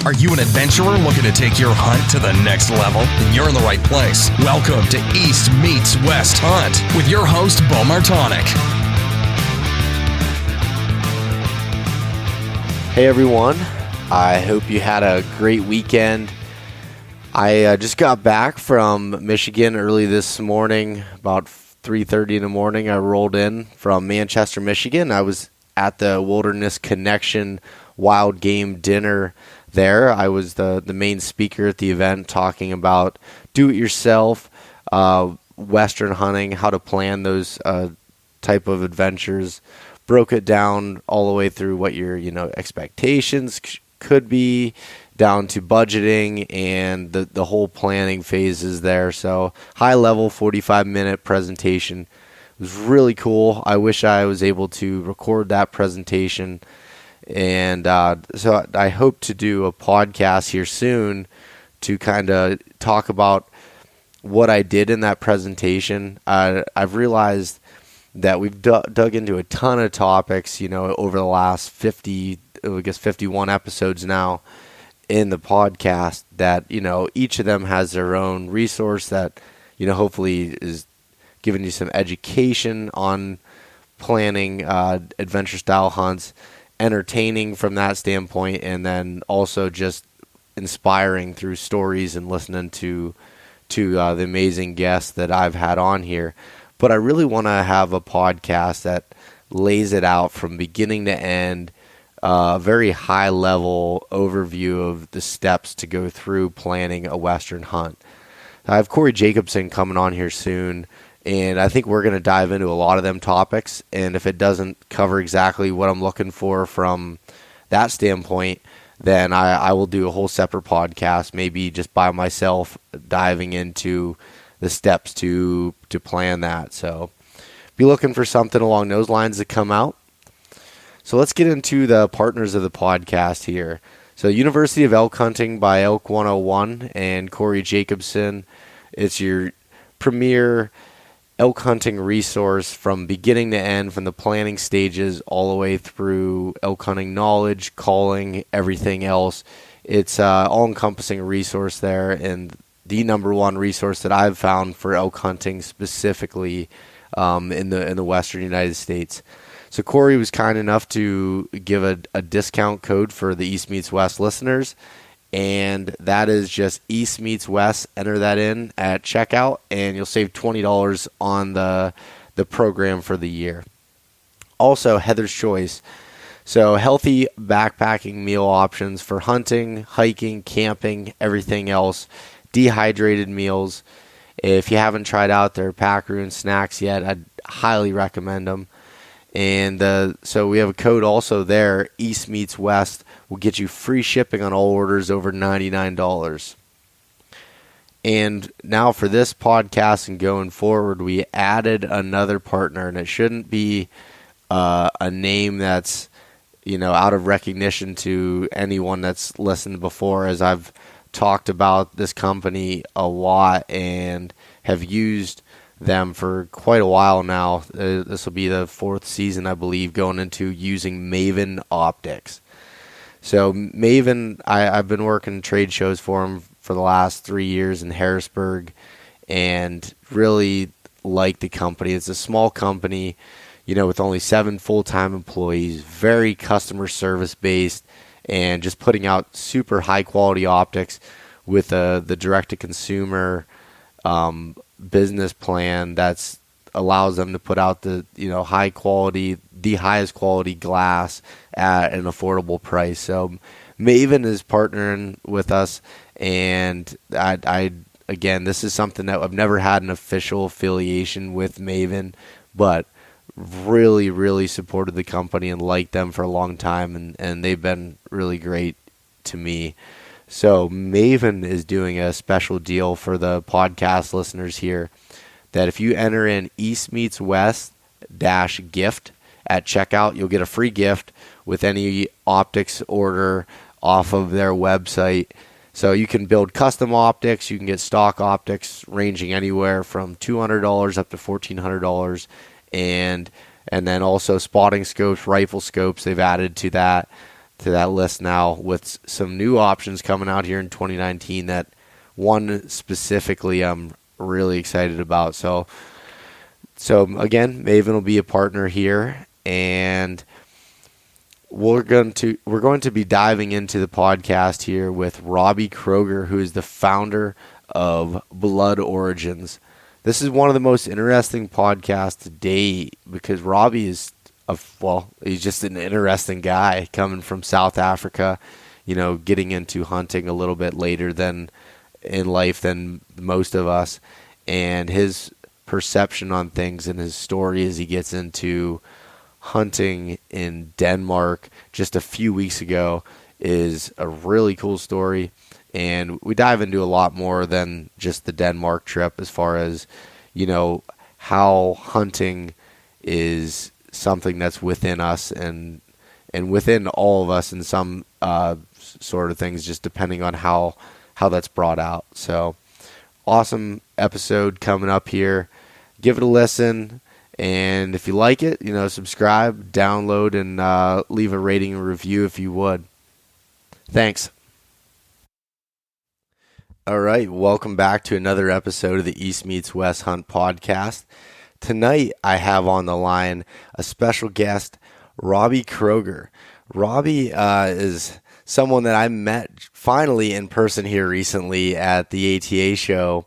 Are you an adventurer looking to take your hunt to the next level? Then you're in the right place. Welcome to East Meets West Hunt with your host, Bo Martonic. Hey everyone, I hope you had a great weekend. I just got back from Michigan early this morning, about 3:30 in the morning. I rolled in from Manchester, Michigan. I was at the Wilderness Connection Wild Game Dinner there. I was the main speaker at the event, talking about do-it-yourself, Western hunting, how to plan those type of adventures. Broke it down all the way through what your expectations could be, down to budgeting and the whole planning phases there. So high level 45-minute presentation. It was really cool. I wish I was able to record that presentation. And so I hope to do a podcast here soon to kind of talk about what I did in that presentation. I've realized that we've dug into a ton of topics, over the last 51 episodes now in the podcast, that, each of them has their own resource that, hopefully is giving you some education on planning adventure style hunts, entertaining from that standpoint, and then also just inspiring through stories and listening to the amazing guests that I've had on here. But I really want to have a podcast that lays it out from beginning to end, a very high-level overview of the steps to go through planning a Western hunt. I have Corey Jacobson coming on here soon, and I think we're going to dive into a lot of them topics. And if it doesn't cover exactly what I'm looking for from that standpoint, then I will do a whole separate podcast, maybe just by myself, diving into the steps to plan that. So be looking for something along those lines to come out. So let's get into the partners of the podcast here. So University of Elk Hunting by Elk 101 and Corey Jacobson. It's your premier elk hunting resource from beginning to end, from the planning stages all the way through elk hunting knowledge, calling, everything else. It's all-encompassing resource there, and the number one resource that I've found for elk hunting specifically in the Western United States. So Corey was kind enough to give a discount code for the East Meets West listeners, and that is just East Meets West. Enter that in at checkout, and you'll save $20 on the program for the year. Also, Heather's Choice. So healthy backpacking meal options for hunting, hiking, camping, everything else. Dehydrated meals. If you haven't tried out their Packaroon snacks yet, I'd highly recommend them. And so we have a code also there. East Meets West will get you free shipping on all orders over $99. And now for this podcast and going forward, we added another partner, and it shouldn't be a name that's out of recognition to anyone that's listened before, as I've talked about this company a lot and have used them for quite a while now. This will be the 4th season, I believe, going into using Maven Optics. So Maven, I've been working trade shows for them for the last 3 years in Harrisburg, and really like the company. It's a small company, with only 7 full-time employees, very customer service based, and just putting out super high-quality optics with the direct-to-consumer business plan that's allows them to put out the high quality, the highest quality glass at an affordable price. So Maven is partnering with us, and I again, this is something that I've never had an official affiliation with Maven, but really, really supported the company and liked them for a long time, and they've been really great to me. So Maven is doing a special deal for the podcast listeners here, that if you enter in East Meets West -gift at checkout, you'll get a free gift with any optics order off of their website. So you can build custom optics, you can get stock optics ranging anywhere from $200 up to $1,400, and then also spotting scopes, rifle scopes they've added to that. to that list now with some new options coming out here in 2019 that one specifically I'm really excited about. So again, Maven will be a partner here, and we're going to be diving into the podcast here with Robbie Kroger, who is the founder of Blood Origins. This is one of the most interesting podcasts today because Robbie is he's just an interesting guy coming from South Africa, getting into hunting a little bit later than in life than most of us, and his perception on things and his story as he gets into hunting in Denmark just a few weeks ago is a really cool story. And we dive into a lot more than just the Denmark trip as far as, how hunting is something that's within us and within all of us in some sort of things, just depending on how that's brought out. So awesome episode coming up here. Give it a listen. And if you like it, subscribe, download, and leave a rating and review if you would. Thanks. All right, welcome back to another episode of the East Meets West Hunt podcast. Tonight, I have on the line a special guest, Robbie Kroger. Robbie is someone that I met finally in person here recently at the ATA show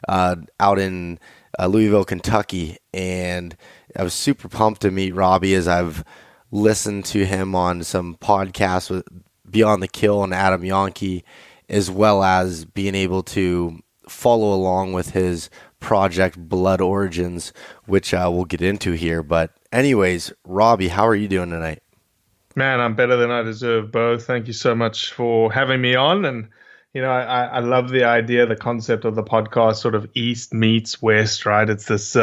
out in Louisville, Kentucky, and I was super pumped to meet Robbie as I've listened to him on some podcasts with Beyond the Kill and Adam Yonke, as well as being able to follow along with his project Blood Origins, which we'll get into here. But anyways, Robbie, how are you doing tonight? Man, I'm better than I deserve, Bo. Thank you so much for having me on. And, I love the idea, the concept of the podcast, sort of East meets West, right? It's this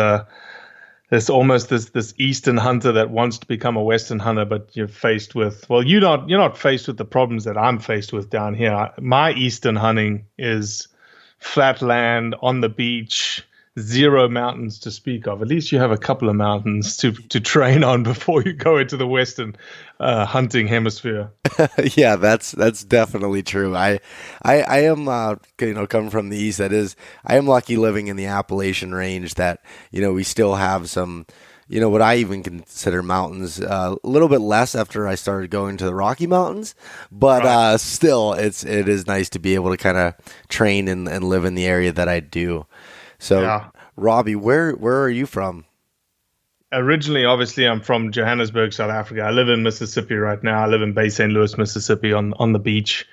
almost this Eastern hunter that wants to become a Western hunter, but you're faced with, you're not faced with the problems that I'm faced with down here. My Eastern hunting is flat land on the beach, zero mountains to speak of. At least you have a couple of mountains to train on before you go into the Western hunting hemisphere. Yeah, that's definitely true. I am coming from the East. That is, I am lucky living in the Appalachian range that we still have some what I even consider mountains, a little bit less after I started going to the Rocky Mountains, but right. Still it is nice to be able to kind of train and live in the area that I do. So, yeah. Robbie, where are you from? Originally, obviously, I'm from Johannesburg, South Africa. I live in Mississippi right now. I live in Bay St. Louis, Mississippi, on the beach.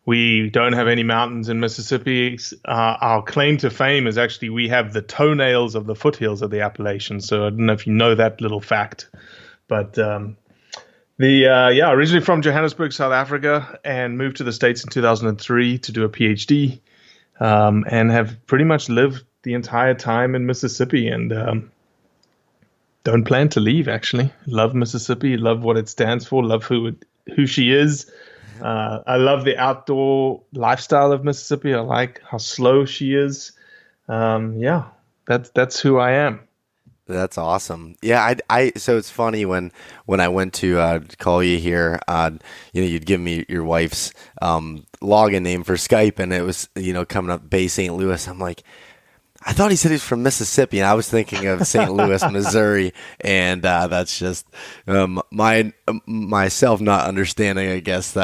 We don't have any mountains in Mississippi. Our claim to fame is actually we have the toenails of the foothills of the Appalachians. So I don't know if you know that little fact, but originally from Johannesburg, South Africa, and moved to the States in 2003 to do a PhD. And have pretty much lived the entire time in Mississippi and don't plan to leave, actually. Love Mississippi, love what it stands for, love who she is. I love the outdoor lifestyle of Mississippi. I like how slow she is. That's who I am. That's awesome. Yeah, so it's funny when I went to call you here, you'd give me your wife's login name for Skype, and it was coming up Bay St. Louis. I'm like, I thought he said he's from Mississippi, and I was thinking of St. Louis, Missouri, and that's just myself not understanding, I guess,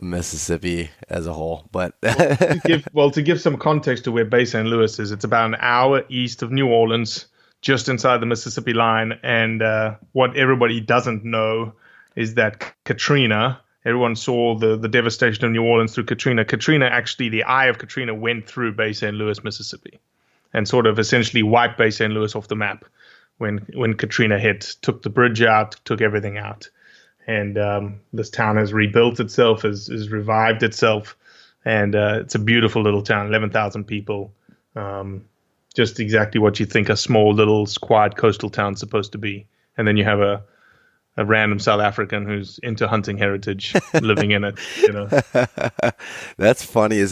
Mississippi as a whole. But to give some context to where Bay St. Louis is, it's about an hour east of New Orleans, just inside the Mississippi line. And what everybody doesn't know is that Katrina, everyone saw the devastation of New Orleans through Katrina. Actually, the eye of Katrina went through Bay St. Louis, Mississippi, and sort of essentially wiped Bay St. Louis off the map when Katrina hit, took the bridge out, took everything out. And this town has rebuilt itself, has revived itself. And it's a beautiful little town, 11,000 people. Just exactly what you think a small, little, quiet coastal town's supposed to be. And then you have a random South African who's into hunting heritage living in it. That's funny.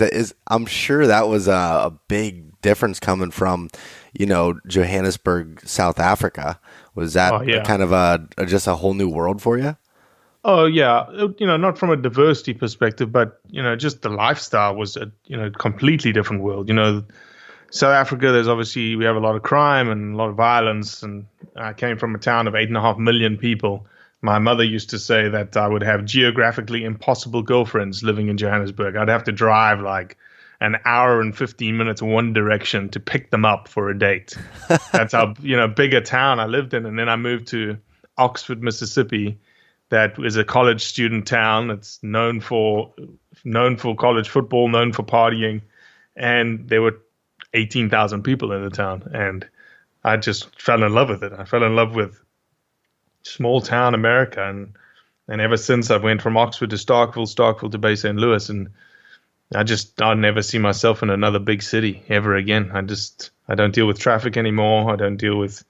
I'm sure that was a big difference coming from, Johannesburg, South Africa. Was that kind of just a whole new world for you? Oh yeah, not from a diversity perspective, but just the lifestyle was a completely different world. South Africa, we have a lot of crime and a lot of violence, and I came from a town of 8.5 million people. My mother used to say that I would have geographically impossible girlfriends living in Johannesburg. I'd have to drive like an hour and 15 minutes one direction to pick them up for a date. That's how big a town I lived in. And then I moved to Oxford, Mississippi. That is a college student town. It's known for college football, known for partying, and there were 18,000 people in the town, and I just fell in love with it. I fell in love with small town America, and ever since I went from Oxford to Starkville to Bay St. Louis, and I'll never see myself in another big city ever again. I don't deal with traffic anymore. I don't deal with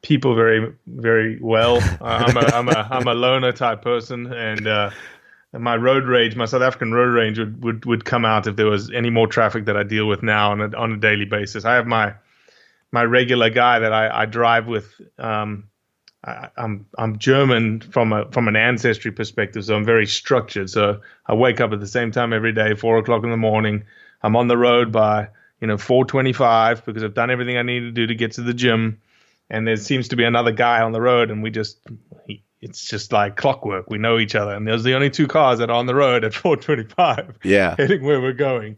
people very, very well. I'm a loner type person, and my road rage, my South African road rage would come out if there was any more traffic that I deal with now on a daily basis. I have my regular guy that I drive with. I'm German from an ancestry perspective, so I'm very structured. So I wake up at the same time every day, 4 o'clock in the morning. I'm on the road by 4:25 because I've done everything I need to do to get to the gym. And there seems to be another guy on the road, and it's just like clockwork. We know each other, and there's the only two cars that are on the road at 4:25. Yeah, heading where we're going.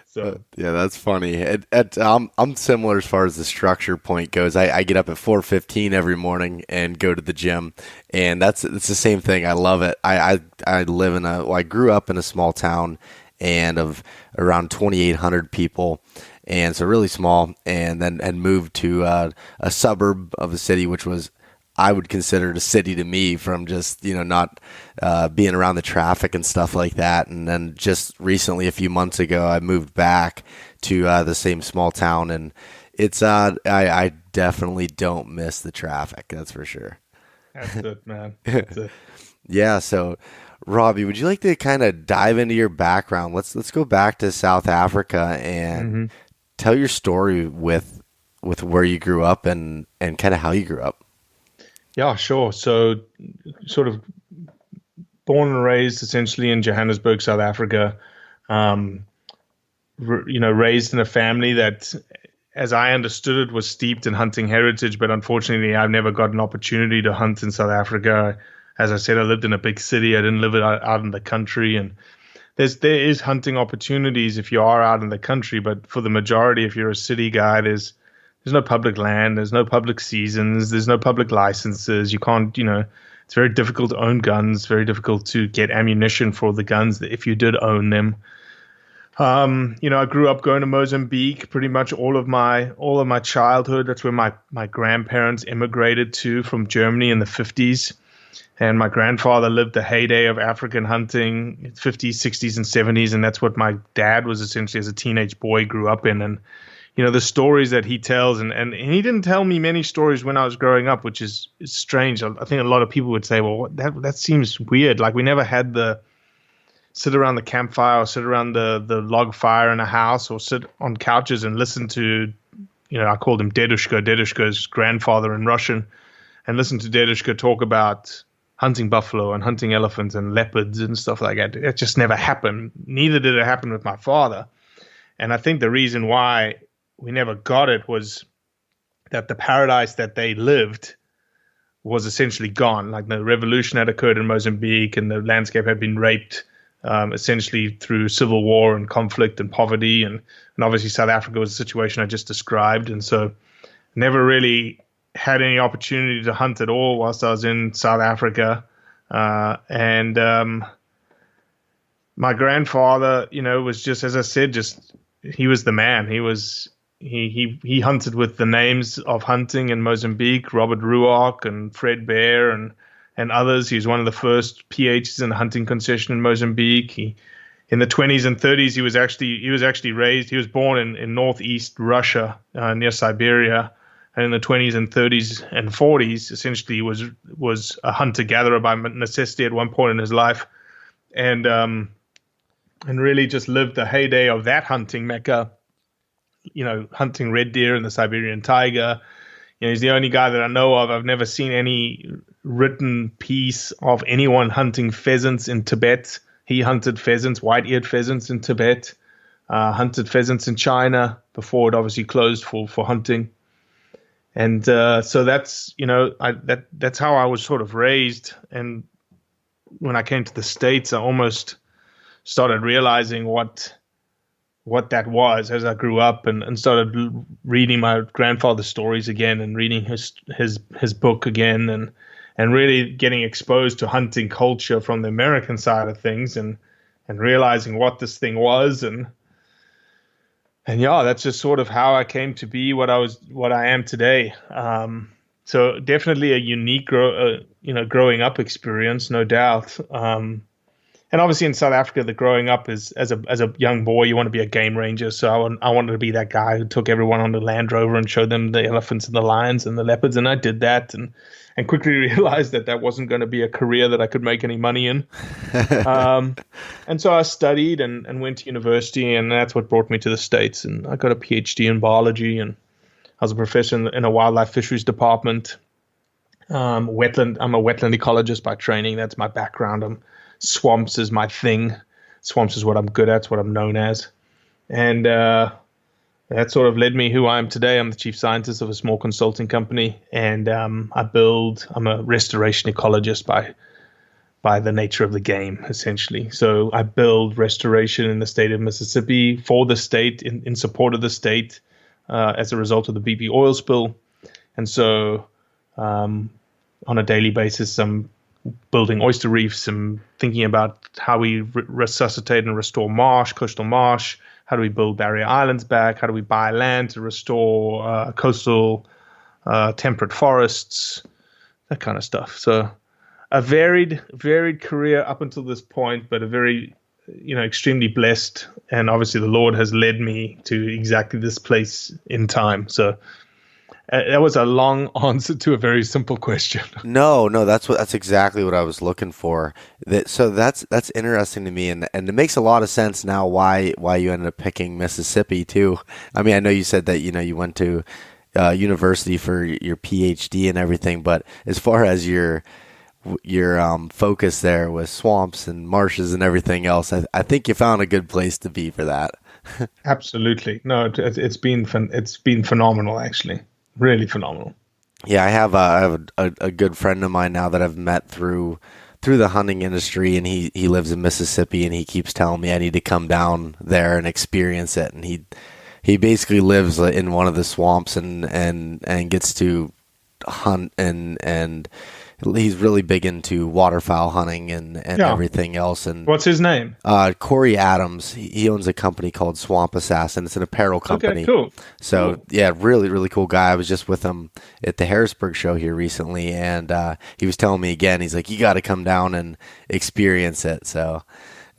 So yeah, that's funny. I'm similar as far as the structure point goes. I get up at 4:15 every morning and go to the gym, and it's the same thing. I love it. I grew up in a small town and of around 2,800 people. And so really small, and then moved to a suburb of a city, which was, I would consider it a city to me from just, not being around the traffic and stuff like that. And then just recently, a few months ago, I moved back to the same small town, and it's I definitely don't miss the traffic. That's for sure. That's it, man. That's it. Yeah. So, Robbie, would you like to kind of dive into your background? Let's go back to South Africa and tell your story with where you grew up and kind of how you grew up. Yeah, sure. So sort of born and raised essentially in Johannesburg, South Africa, raised in a family that, as I understood it, was steeped in hunting heritage. But unfortunately, I've never got an opportunity to hunt in South Africa. As I said, I lived in a big city. I didn't live out in the country. And there is hunting opportunities if you are out in the country, but for the majority, if you're a city guy, there's no public land, there's no public seasons, there's no public licenses. You can't, it's very difficult to own guns, very difficult to get ammunition for the guns if you did own them. I grew up going to Mozambique pretty much all of my childhood. That's where my grandparents immigrated to from Germany in the 50s. And my grandfather lived the heyday of African hunting, 50s, 60s, and 70s. And that's what my dad was essentially as a teenage boy grew up in. And, the stories that he tells, and he didn't tell me many stories when I was growing up, which is strange. I think a lot of people would say, well, that seems weird. Like we never had the sit around the campfire or sit around the log fire in a house or sit on couches and listen to, I called him Dedushka's grandfather in Russian, and listen to Dedushka talk about hunting buffalo and hunting elephants and leopards and stuff like that. It just never happened. Neither did it happen with my father. And I think the reason why we never got it was that the paradise that they lived was essentially gone. Like the revolution had occurred in Mozambique and the landscape had been raped essentially through civil war and conflict and poverty. And obviously South Africa was the situation I just described. And so never really had any opportunity to hunt at all whilst I was in South Africa. And my grandfather, was just, as I said, he was the man. He hunted with the names of hunting in Mozambique, Robert Ruark and Fred Bear and others. He was one of the first PHs in a hunting concession in Mozambique. In the 20s and 30s, he was actually raised. He was born in northeast Russia near Siberia. And in the 20s and 30s and 40s, essentially was a hunter-gatherer by necessity at one point in his life, and really just lived the heyday of that hunting mecca. Hunting red deer and the Siberian tiger. He's the only guy that I know of. I've never seen any written piece of anyone hunting pheasants in Tibet. He hunted pheasants, white-eared pheasants in Tibet, hunted pheasants in China before it obviously closed for hunting. And so that's, that's how I was sort of raised. And when I came to the States, I almost started realizing what that was as I grew up and started reading my grandfather's stories again and reading his book again and really getting exposed to hunting culture from the American side of things and realizing what this thing was and yeah, that's just sort of how I came to be what I am today. So definitely a unique growing up experience, no doubt. And obviously in South Africa, the growing up is as a young boy, you want to be a game ranger. So I wanted to be that guy who took everyone on the Land Rover and showed them the elephants and the lions and the leopards. And I did that and quickly realized that wasn't going to be a career that I could make any money in. And so I studied and went to university, and that's what brought me to the States. And I got a PhD in biology, and I was a professor in a wildlife fisheries department. I'm a wetland ecologist by training. That's my background. Swamps is my thing. Swamps is what I'm good at. It's what I'm known as. And that sort of led me who I am today. I'm the chief scientist of a small consulting company, and I'm a restoration ecologist by the nature of the game, essentially. So I build restoration in the state of Mississippi for the state, in support of the state, as a result of the BP oil spill. And so on a daily basis, I'm building oyster reefs and thinking about how we resuscitate and restore coastal marsh. How do we build barrier islands back? How do we buy land to restore coastal temperate forests? That kind of stuff. So a varied career up until this point, but a very, extremely blessed. And obviously the Lord has led me to exactly this place in time. So that was a long answer to a very simple question. No, that's exactly what I was looking for. So that's interesting to me, and it makes a lot of sense now why you ended up picking Mississippi too. I mean, I know you said that you went to university for your PhD and everything, but as far as your focus there with swamps and marshes and everything else, I think you found a good place to be for that. Absolutely, no, it's been phenomenal actually. Really phenomenal. Yeah, I have a good friend of mine now that I've met through the hunting industry, and he lives in Mississippi, and he keeps telling me I need to come down there and experience it. And he basically lives in one of the swamps and gets to hunt and he's really big into waterfowl hunting and everything else. And what's his name? Corey Adams. He owns a company called Swamp Assassin. It's an apparel company. Okay, cool. So yeah, really, really cool guy. I was just with him at the Harrisburg show here recently, and he was telling me again, he's like, you got to come down and experience it. So,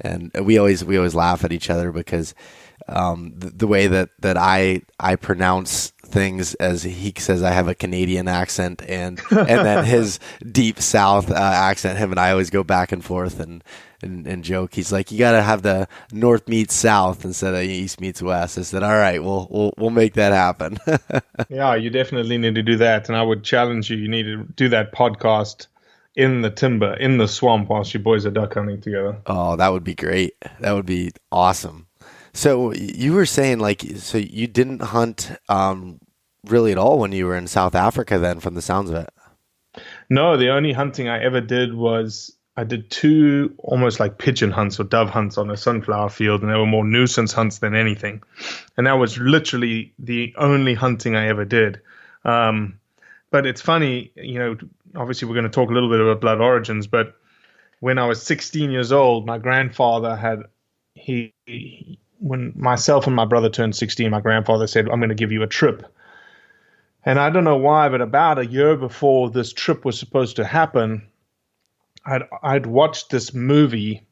and we always laugh at each other because the way that I pronounce things, as he says I have a Canadian accent and then his deep South accent, him and I always go back and forth and joke. He's like, you got to have the North meets South instead of East meets West. I said, all right, we'll make that happen. Yeah, you definitely need to do that. And I would challenge you need to do that podcast in the timber, in the swamp, whilst you boys are duck hunting together. Oh, that would be great. That would be awesome. So you were saying, so you didn't hunt really at all when you were in South Africa then, from the sounds of it? No, the only hunting I ever did was I did 2 almost like pigeon hunts or dove hunts on a sunflower field, and they were more nuisance hunts than anything. And that was literally the only hunting I ever did. But it's funny, obviously we're going to talk a little bit about blood origins, but when I was 16 years old, my grandfather when myself and my brother turned 16, my grandfather said, I'm going to give you a trip. And I don't know why, but about a year before this trip was supposed to happen, I'd watched this movie,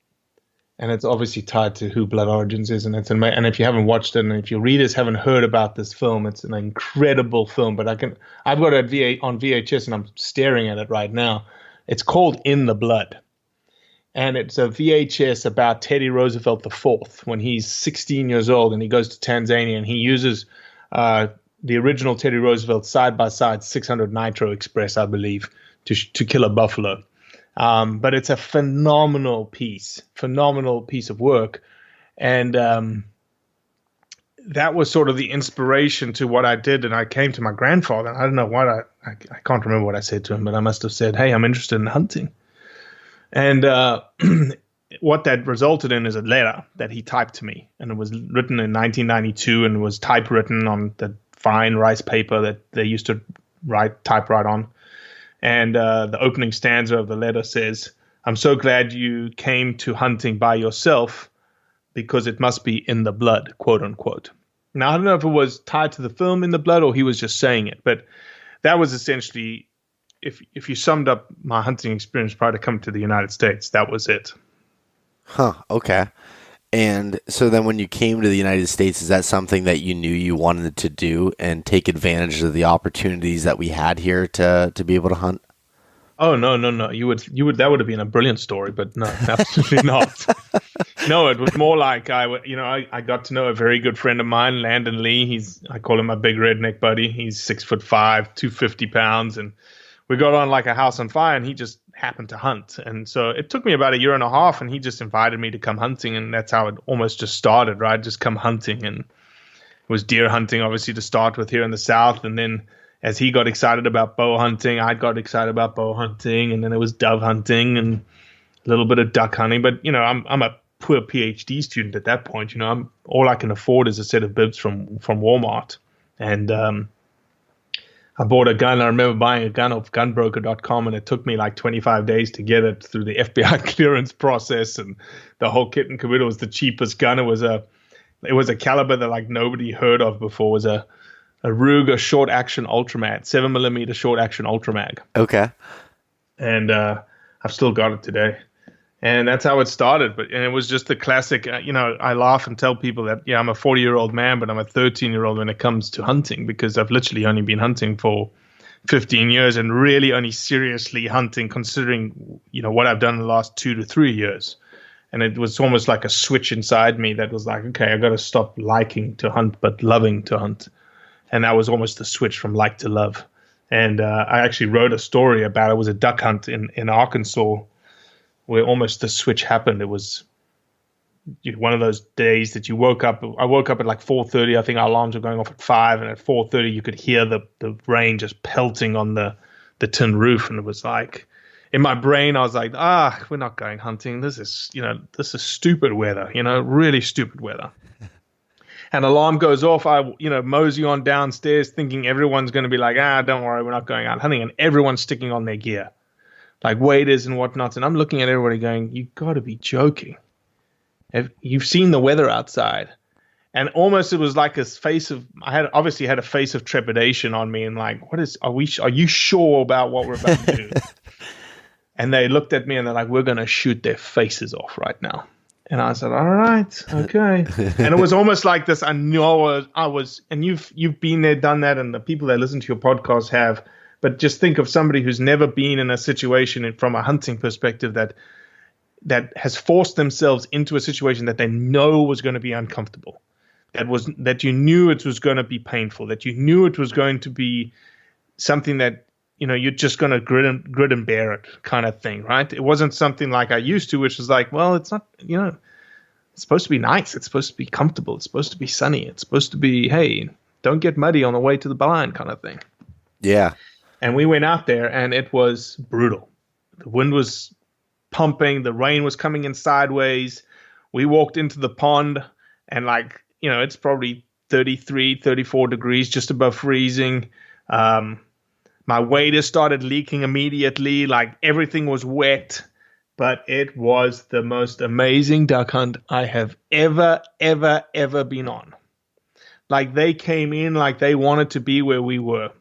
and it's obviously tied to who Blood Origins is, and and if you haven't watched it, and if your readers haven't heard about this film, it's an incredible film. But I've got it on VHS, and I'm staring at it right now. It's called In the Blood. And it's a VHS about Teddy Roosevelt IV when he's 16 years old and he goes to Tanzania, and he uses the original Teddy Roosevelt side-by-side 600 Nitro Express, I believe, to kill a buffalo. But it's a phenomenal piece of work. And that was sort of the inspiration to what I did. And I came to my grandfather, and I don't know what I can't remember what I said to him, but I must have said, hey, I'm interested in hunting. And what that resulted in is a letter that he typed to me. And it was written in 1992 and was typewritten on the fine rice paper that they used to typewrite on. And the opening stanza of the letter says, I'm so glad you came to hunting by yourself because it must be in the blood, quote unquote. Now, I don't know if it was tied to the film In the Blood or he was just saying it, but that was essentially, if you summed up my hunting experience prior to coming to the United States, that was it. Huh, okay. And so then when you came to the United States, is that something that you knew you wanted to do and take advantage of the opportunities that we had here to be able to hunt? Oh, no. You would that would have been a brilliant story, but no, absolutely not. No, it was more like I got to know a very good friend of mine, Landon Lee. I call him my big redneck buddy. He's 6'5", 250 pounds, and we got on like a house on fire, and he just happened to hunt. And so it took me about a year and a half, and he just invited me to come hunting, and that's how it almost just started, right? Just come hunting. And it was deer hunting, obviously, to start with here in the South, and then as he got excited about bow hunting, I got excited about bow hunting, and then it was dove hunting and a little bit of duck hunting. But I'm a poor PhD student at that point. All I can afford is a set of bibs from Walmart, and I bought a gun. I remember buying a gun off gunbroker.com, and it took me like 25 days to get it through the FBI clearance process and the whole kit and caboodle. It was the cheapest gun. It was a caliber that like nobody heard of before. It was a Ruger short action ultramag, 7mm short action ultramag. Okay. And I've still got it today. And that's how it started. And it was just the classic, I laugh and tell people that, I'm a 40-year-old man, but I'm a 13-year-old when it comes to hunting, because I've literally only been hunting for 15 years and really only seriously hunting considering, what I've done in the last 2 to 3 years. And it was almost like a switch inside me that was like, okay, I got to stop liking to hunt, but loving to hunt. And that was almost the switch from like to love. And I actually wrote a story about it. It was a duck hunt in Arkansas where almost the switch happened. It was one of those days that you woke up. I woke up at like 4:30. I think our alarms were going off at 5. And at 4:30, you could hear the rain just pelting on the tin roof. And it was like, in my brain, I was like, we're not going hunting. This is stupid weather, really stupid weather. And alarm goes off, I mosey on downstairs thinking everyone's going to be like, don't worry, we're not going out hunting. And everyone's sticking on their gear, like waders and whatnot. And I'm looking at everybody going, you got to be joking. You've seen the weather outside. And almost it was like a face of, obviously had a face of trepidation on me and like, are you sure about what we're about to do? And they looked at me and they're like, we're going to shoot their faces off right now. And I said, all right, okay. And it was almost like this. I know I was, and you've been there, done that, and the people that listen to your podcast have. But just think of somebody who's never been in a situation from a hunting perspective that has forced themselves into a situation that they know was going to be uncomfortable, that you knew it was going to be painful, that you knew it was going to be something that you're just going to grit and bear it kind of thing, right? It wasn't something like I used to, which is like, well, it's not, it's supposed to be nice. It's supposed to be comfortable. It's supposed to be sunny. It's supposed to be, hey, don't get muddy on the way to the blind kind of thing. Yeah. And we went out there and it was brutal. The wind was pumping. The rain was coming in sideways. We walked into the pond and it's probably 33, 34 degrees, just above freezing. My wader started leaking immediately, like everything was wet, but it was the most amazing duck hunt I have ever been on. Like they came in like they wanted to be where we were.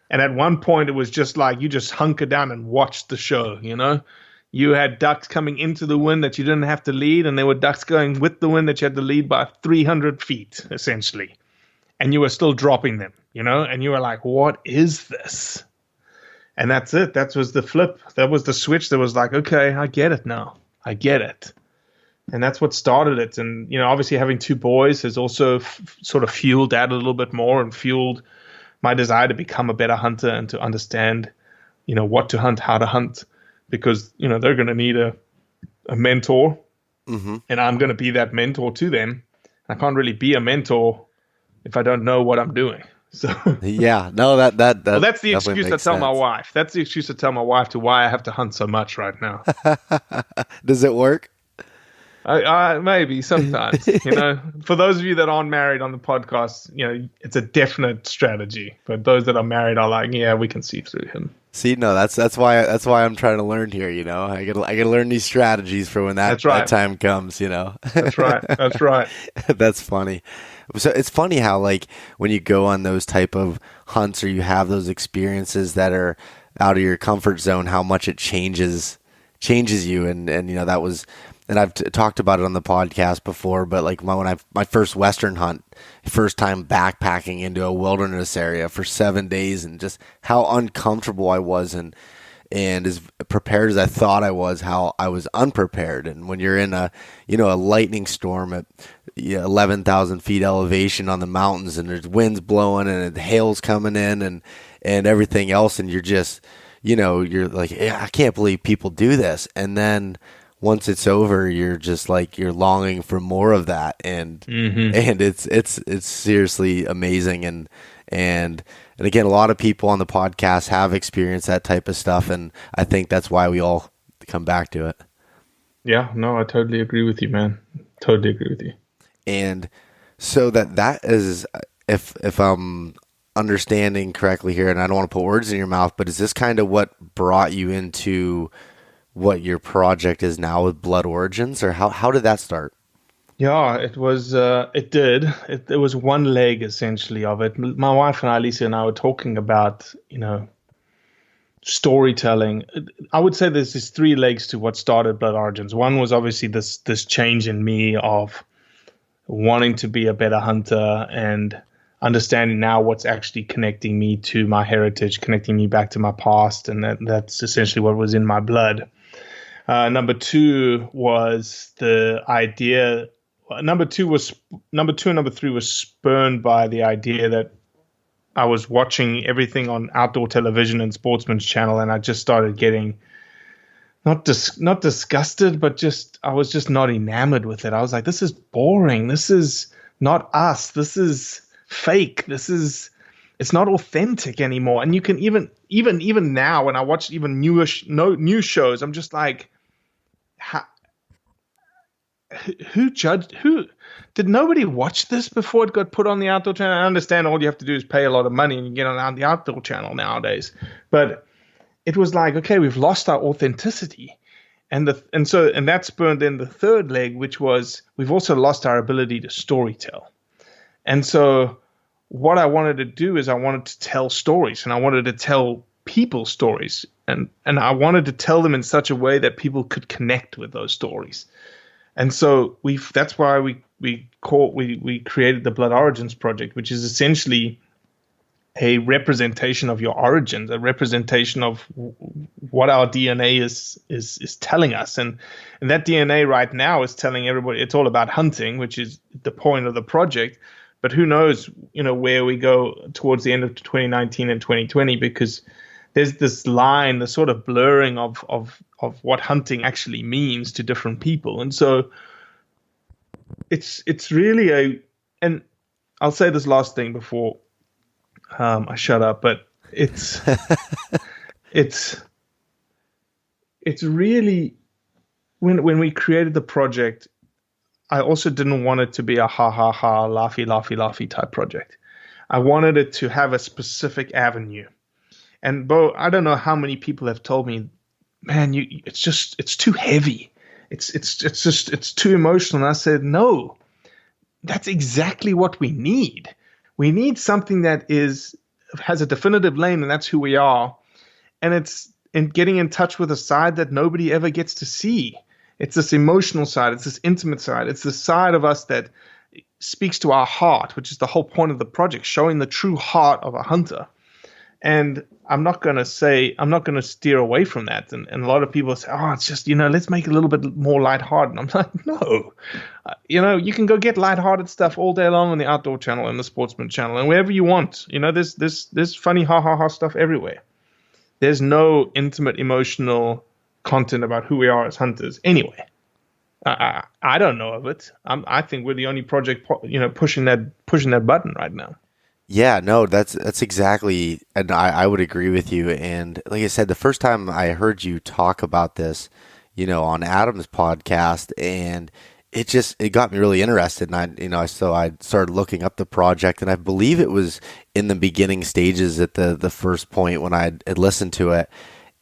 And at one point it was just like you just hunker down and watch the show, You had ducks coming into the wind that you didn't have to lead, and there were ducks going with the wind that you had to lead by 300 feet, essentially. And you were still dropping them, and you were like, what is this? And that's it. That was the flip. That was the switch that was like, okay, I get it now. I get it. And that's what started it. And, obviously having 2 boys has also sort of fueled that a little bit more and fueled my desire to become a better hunter and to understand what to hunt, how to hunt, because, they're going to need a mentor, and I'm going to be that mentor to them. I can't really be a mentor if I don't know what I'm doing. So Yeah, no, that well, that's the definitely excuse I makes tell my sense. wife. That's the excuse I tell my wife to why I have to hunt so much right now. Does it work? I maybe sometimes, for those of you that aren't married on the podcast, it's a definite strategy. But those that are married are like, yeah, we can see through him. See, no, that's why I'm trying to learn here. I gotta learn these strategies for when That's right. that time comes. That's right. That's right. That's funny. So it's funny how, like, when you go on those type of hunts or you have those experiences that are out of your comfort zone, how much it changes you. And that was, and I've talked about it on the podcast before, but like my first Western hunt, first time backpacking into a wilderness area for 7 days, and just how uncomfortable I was, and as prepared as I thought I was, how I was unprepared. And when you're in a lightning storm at 11,000 feet elevation on the mountains, and there's winds blowing and the hail's coming in and everything else, and you're just, you're like, yeah, I can't believe people do this. And then once it's over, you're just like, you're longing for more of that. And it's seriously amazing. And again, a lot of people on the podcast have experienced that type of stuff, and I think that's why we all come back to it. Yeah, no, I totally agree with you, man. Totally agree with you. And so that is, if I'm understanding correctly here, and I don't want to put words in your mouth, but is this kind of what brought you into what your project is now with Blood Origins, or how did that start? Yeah, it was. It did. It was one leg essentially of it. My wife and I, Lisa and I, were talking about storytelling. I would say there's these three legs to what started Blood Origins. One was obviously this change in me of wanting to be a better hunter and understanding now what's actually connecting me to my heritage, connecting me back to my past, and that's essentially what was in my blood. Number two was the idea. Number two and number three was spurned by the idea that I was watching everything on Outdoor Television and Sportsman's Channel, and I just started getting not disgusted, but I was just not enamored with it. I was like, this is boring. This is not us. This is fake. It's not authentic anymore. And you can even now, when I watch even new shows, I'm just like, who did nobody watch this before it got put on the Outdoor Channel? I understand all you have to do is pay a lot of money and you get on the Outdoor Channel nowadays, but it was like, okay, we've lost our authenticity, and that spurned in the third leg, which was we've also lost our ability to storytell. And so what I wanted to do is I wanted to tell stories, and I wanted to tell people stories, and I wanted to tell them in such a way that people could connect with those stories. And so that's why we created the Blood Origins Project, which is essentially a representation of your origins, a representation of what our DNA is telling us. And that DNA right now is telling everybody it's all about hunting, which is the point of the project. But who knows, where we go towards the end of 2019 and 2020, because there's this line, the sort of blurring of what hunting actually means to different people. And so it's really and I'll say this last thing before I shut up, but it's really, when we created the project, I also didn't want it to be a ha ha ha, laughy type project. I wanted it to have a specific avenue. And Bo, I don't know how many people have told me, man, it's too heavy. It's too emotional. And I said, no, that's exactly what we need. We need something that has a definitive lane, and that's who we are. And it's in getting in touch with a side that nobody ever gets to see. It's this emotional side. It's this intimate side. It's the side of us that speaks to our heart, which is the whole point of the project, showing the true heart of a hunter. And I'm not going to steer away from that. And a lot of people say, oh, it's just, let's make it a little bit more lighthearted. And I'm like, no, you can go get lighthearted stuff all day long on the Outdoor Channel and the Sportsman Channel and wherever you want. There's funny ha ha ha stuff everywhere. there's no intimate emotional content about who we are as hunters anyway. I don't know of it. I think we're the only project, pushing that button right now. Yeah, no, that's exactly, and I would agree with you. And like I said, the first time I heard you talk about this, on Adam's podcast, and it got me really interested. And I started looking up the project, and I believe it was in the beginning stages at the first point when I had listened to it.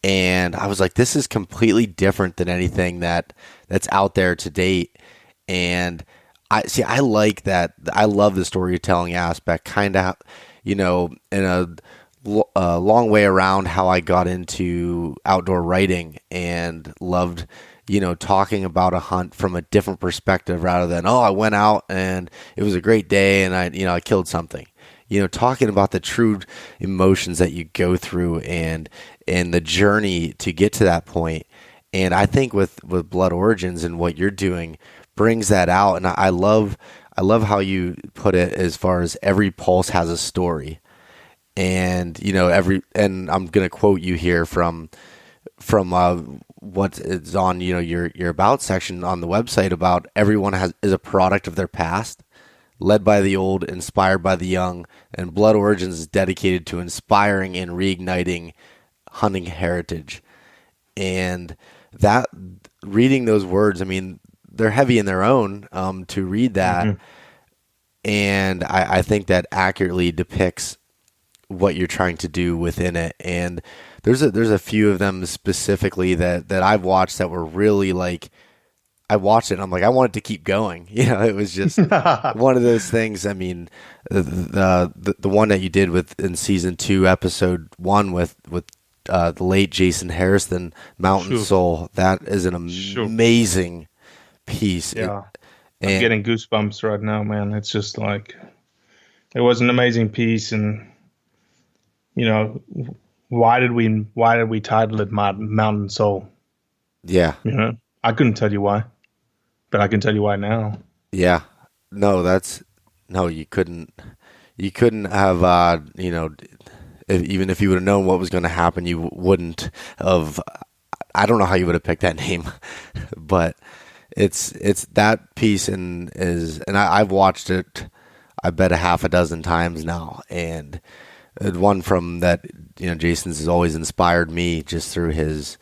And I was like, this is completely different than anything that's out there to date. And I like that. I love the storytelling aspect, kind of, in a long way around how I got into outdoor writing and loved, talking about a hunt from a different perspective rather than, I went out and it was a great day and I killed something. Talking about the true emotions that you go through and the journey to get to that point. And I think with Blood Origins and what you're doing brings that out. And I love how you put it as far as every pulse has a story. And, and I'm going to quote you here from what is on, your about section on the website about everyone is a product of their past, led by the old, inspired by the young, and Blood Origins is dedicated to inspiring and reigniting hunting heritage. And that, reading those words, I mean, they're heavy in their own, to read that. Mm-hmm. And I think that accurately depicts what you're trying to do within it. And there's a few of them specifically that I've watched that were really like, I watched it and I'm like, I wanted to keep going. It was just one of those things. I mean, the one that you did in season 2, episode 1 with the late Jason Harrison, Mountain Soul, that is an amazing piece. Yeah. I'm getting goosebumps right now, man. It's just like, it was an amazing piece. And, why did we title it Mountain Soul? Yeah. I couldn't tell you why, but I can tell you why now. Yeah. No, you couldn't have, even if you would have known what was going to happen, you wouldn't have, I don't know how you would have picked that name, but it's that piece and I've watched it, I bet a half a dozen times now. And one from that, Jason's has always inspired me just through his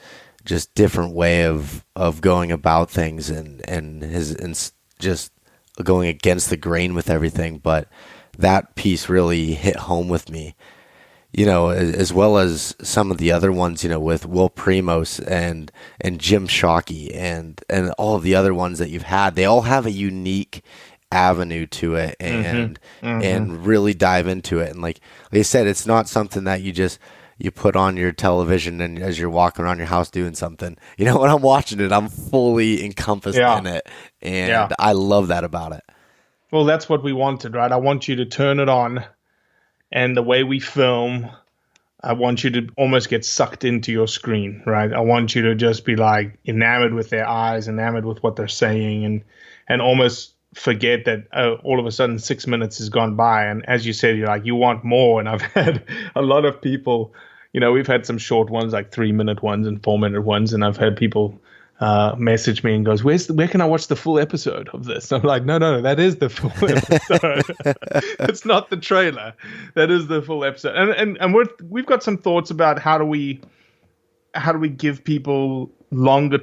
just different way of going about things and his just going against the grain with everything. But that piece really hit home with me, as well as some of the other ones, with Will Primos and Jim Shockey and all of the other ones that you've had. They all have a unique avenue to it and really dive into it. And like I said, it's not something that you put on your television and as you're walking around your house doing something. When I'm watching it, I'm fully encompassed in it. And I love that about it. Well, that's what we wanted, right? I want you to turn it on, and the way we film, I want you to almost get sucked into your screen, right? I want you to just be like enamored with their eyes, enamored with what they're saying, and almost forget that all of a sudden 6 minutes has gone by. And as you said, you're like, you want more. And I've had a lot of people, we've had some short ones, like 3-minute ones and 4-minute ones. And I've had people message me and goes, where can I watch the full episode of this? I'm like, no, that is the full episode. It's not the trailer. That is the full episode. And we've got some thoughts about how do we give people longer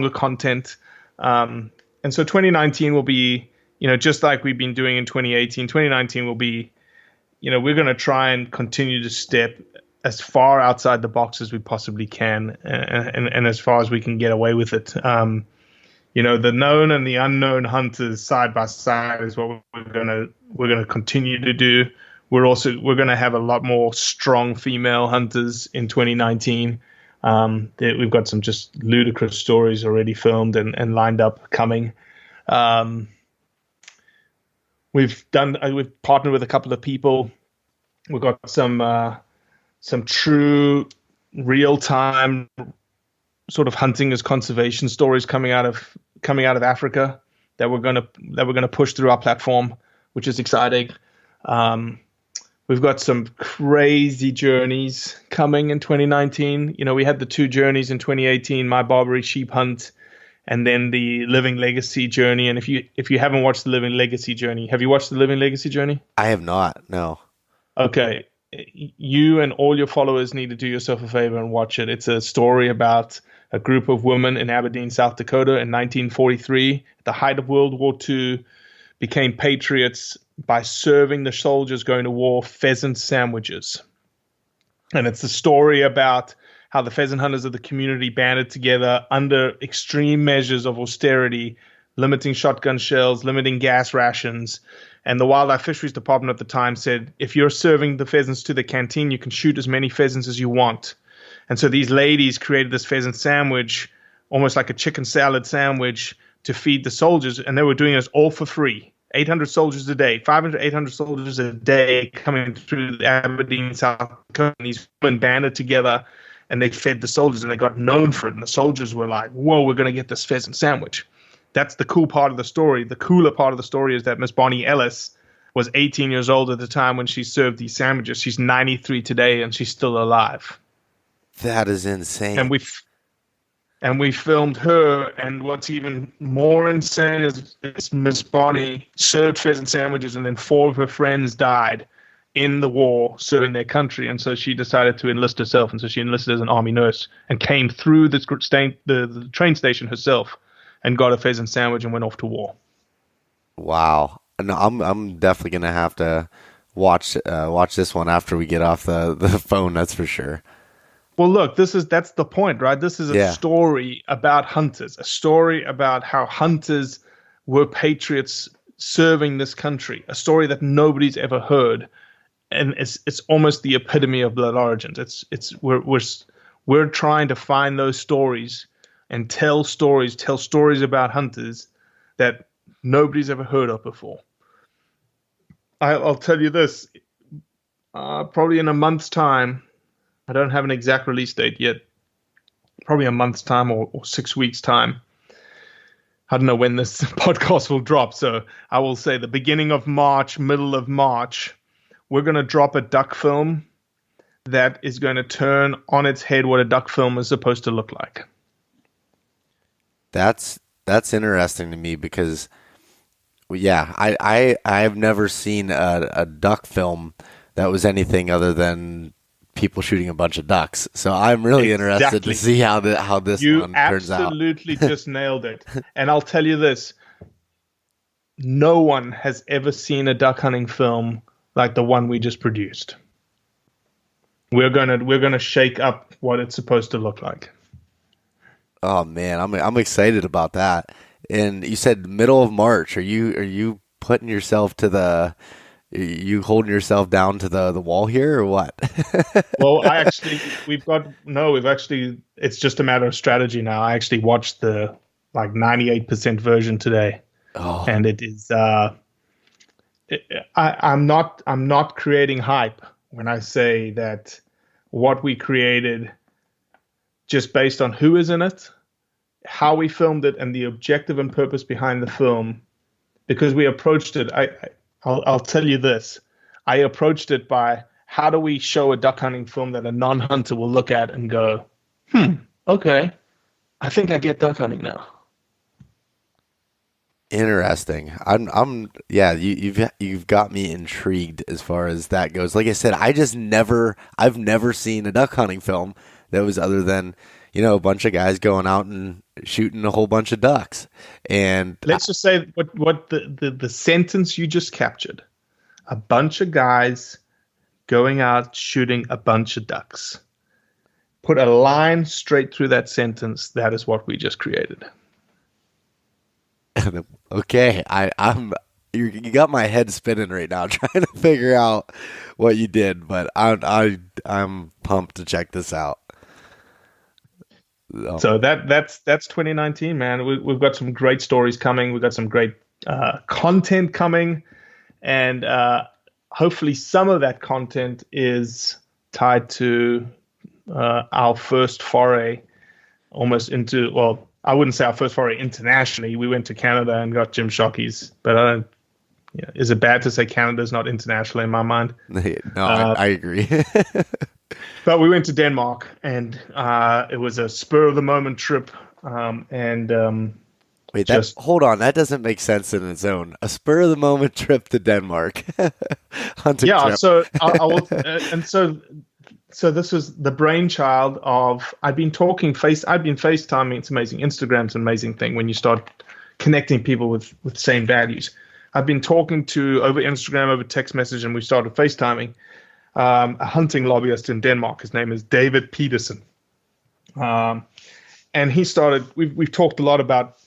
content. And so 2019 will be, just like we've been doing in 2018, 2019 will be, we're going to try and continue to step as far outside the box as we possibly can, and as far as we can get away with it. The known and the unknown hunters side by side is what we're gonna continue to do. We're going to have a lot more strong female hunters in 2019. We've got some just ludicrous stories already filmed and lined up coming. We've partnered with a couple of people. We've got some true real-time sort of hunting as conservation stories coming out of Africa that we're gonna push through our platform, which is exciting. We've got some crazy journeys coming in 2019. We had the two journeys in 2018, my Barbary sheep hunt, and then the Living Legacy journey. And if you haven't watched the Living Legacy journey, have you watched the Living Legacy journey? I have not. No. Okay. You and all your followers need to do yourself a favor and watch it. It's a story about a group of women in Aberdeen, South Dakota in 1943, at the height of World War II, became patriots by serving the soldiers going to war pheasant sandwiches. And it's a story about how the pheasant hunters of the community banded together under extreme measures of austerity, limiting shotgun shells, limiting gas rations. And the Wildlife Fisheries Department at the time said, if you're serving the pheasants to the canteen, you can shoot as many pheasants as you want. And so these ladies created this pheasant sandwich, almost like a chicken salad sandwich, to feed the soldiers. And they were doing this all for free. 800 soldiers a day, 500, 800 soldiers a day coming through Aberdeen, South Dakota. And these women banded together and they fed the soldiers and they got known for it. And the soldiers were like, whoa, we're going to get this pheasant sandwich. That's the cool part of the story. The cooler part of the story is that Miss Bonnie Ellis was 18 years old at the time when she served these sandwiches. She's 93 today and she's still alive. That is insane. And we filmed her, and what's even more insane is Miss Bonnie served pheasant sandwiches, and then 4 of her friends died in the war serving their country, and so she decided to enlist herself, and so she enlisted as an army nurse and came through the train station herself and got a pheasant sandwich and went off to war. Wow. No, I'm definitely gonna have to watch this one after we get off the phone. That's for sure. Well, look, that's the point, right? This is a story about hunters, a story about how hunters were patriots serving this country, a story that nobody's ever heard, and it's almost the epitome of Blood Origins. We're trying to find those stories and tell stories about hunters that nobody's ever heard of before. I'll tell you this, probably in a month's time. I don't have an exact release date yet. Probably a month's time or 6 weeks' time. I don't know when this podcast will drop, so I will say the beginning of March, middle of March, we're going to drop a duck film that is going to turn on its head what a duck film is supposed to look like. That's interesting to me because, yeah, I've never seen a duck film that was anything other than people shooting a bunch of ducks. So I'm really interested to see how this one turns out. You absolutely just nailed it. And I'll tell you this. No one has ever seen a duck hunting film like the one we just produced. We're gonna shake up what it's supposed to look like. Oh man, I'm excited about that. And you said middle of March. Are you putting yourself to you holding yourself down to the wall here or what? Well, it's just a matter of strategy now. I actually watched the 98% version today. Oh. And it is, I'm not creating hype when I say that what we created, just based on who is in it, how we filmed it, and the objective and purpose behind the film, because we approached it, I'll tell you this. I approached it by, how do we show a duck hunting film that a non-hunter will look at and go, okay, I think I get duck hunting now. Interesting. You've got me intrigued as far as that goes. Like I said, I've never seen a duck hunting film that was other than, a bunch of guys going out and shooting a whole bunch of ducks. And let's just say what the sentence you just captured: a bunch of guys going out shooting a bunch of ducks. Put a line straight through that sentence. That is what we just created. Okay, you got my head spinning right now trying to figure out what you did, but I'm pumped to check this out. So that's 2019, man. We've got some great stories coming. We've got some great content coming, and hopefully some of that content is tied to our first foray almost into, well, I wouldn't say our first foray internationally. We went to Canada and got Jim Shockey's, but Yeah. Is it bad to say Canada's not international in my mind? No, I agree. But we went to Denmark, and it was a spur of the moment trip. Wait, Just hold on. That doesn't make sense in its own. A spur of the moment trip to Denmark, hunting yeah. trip. So I will, so this was the brainchild of I've been FaceTiming. It's amazing. Instagram's an amazing thing when you start connecting people with same values. I've been talking to over Instagram, over text message, and we started FaceTiming a hunting lobbyist in Denmark. His name is David Peterson. And he started, we've talked a lot about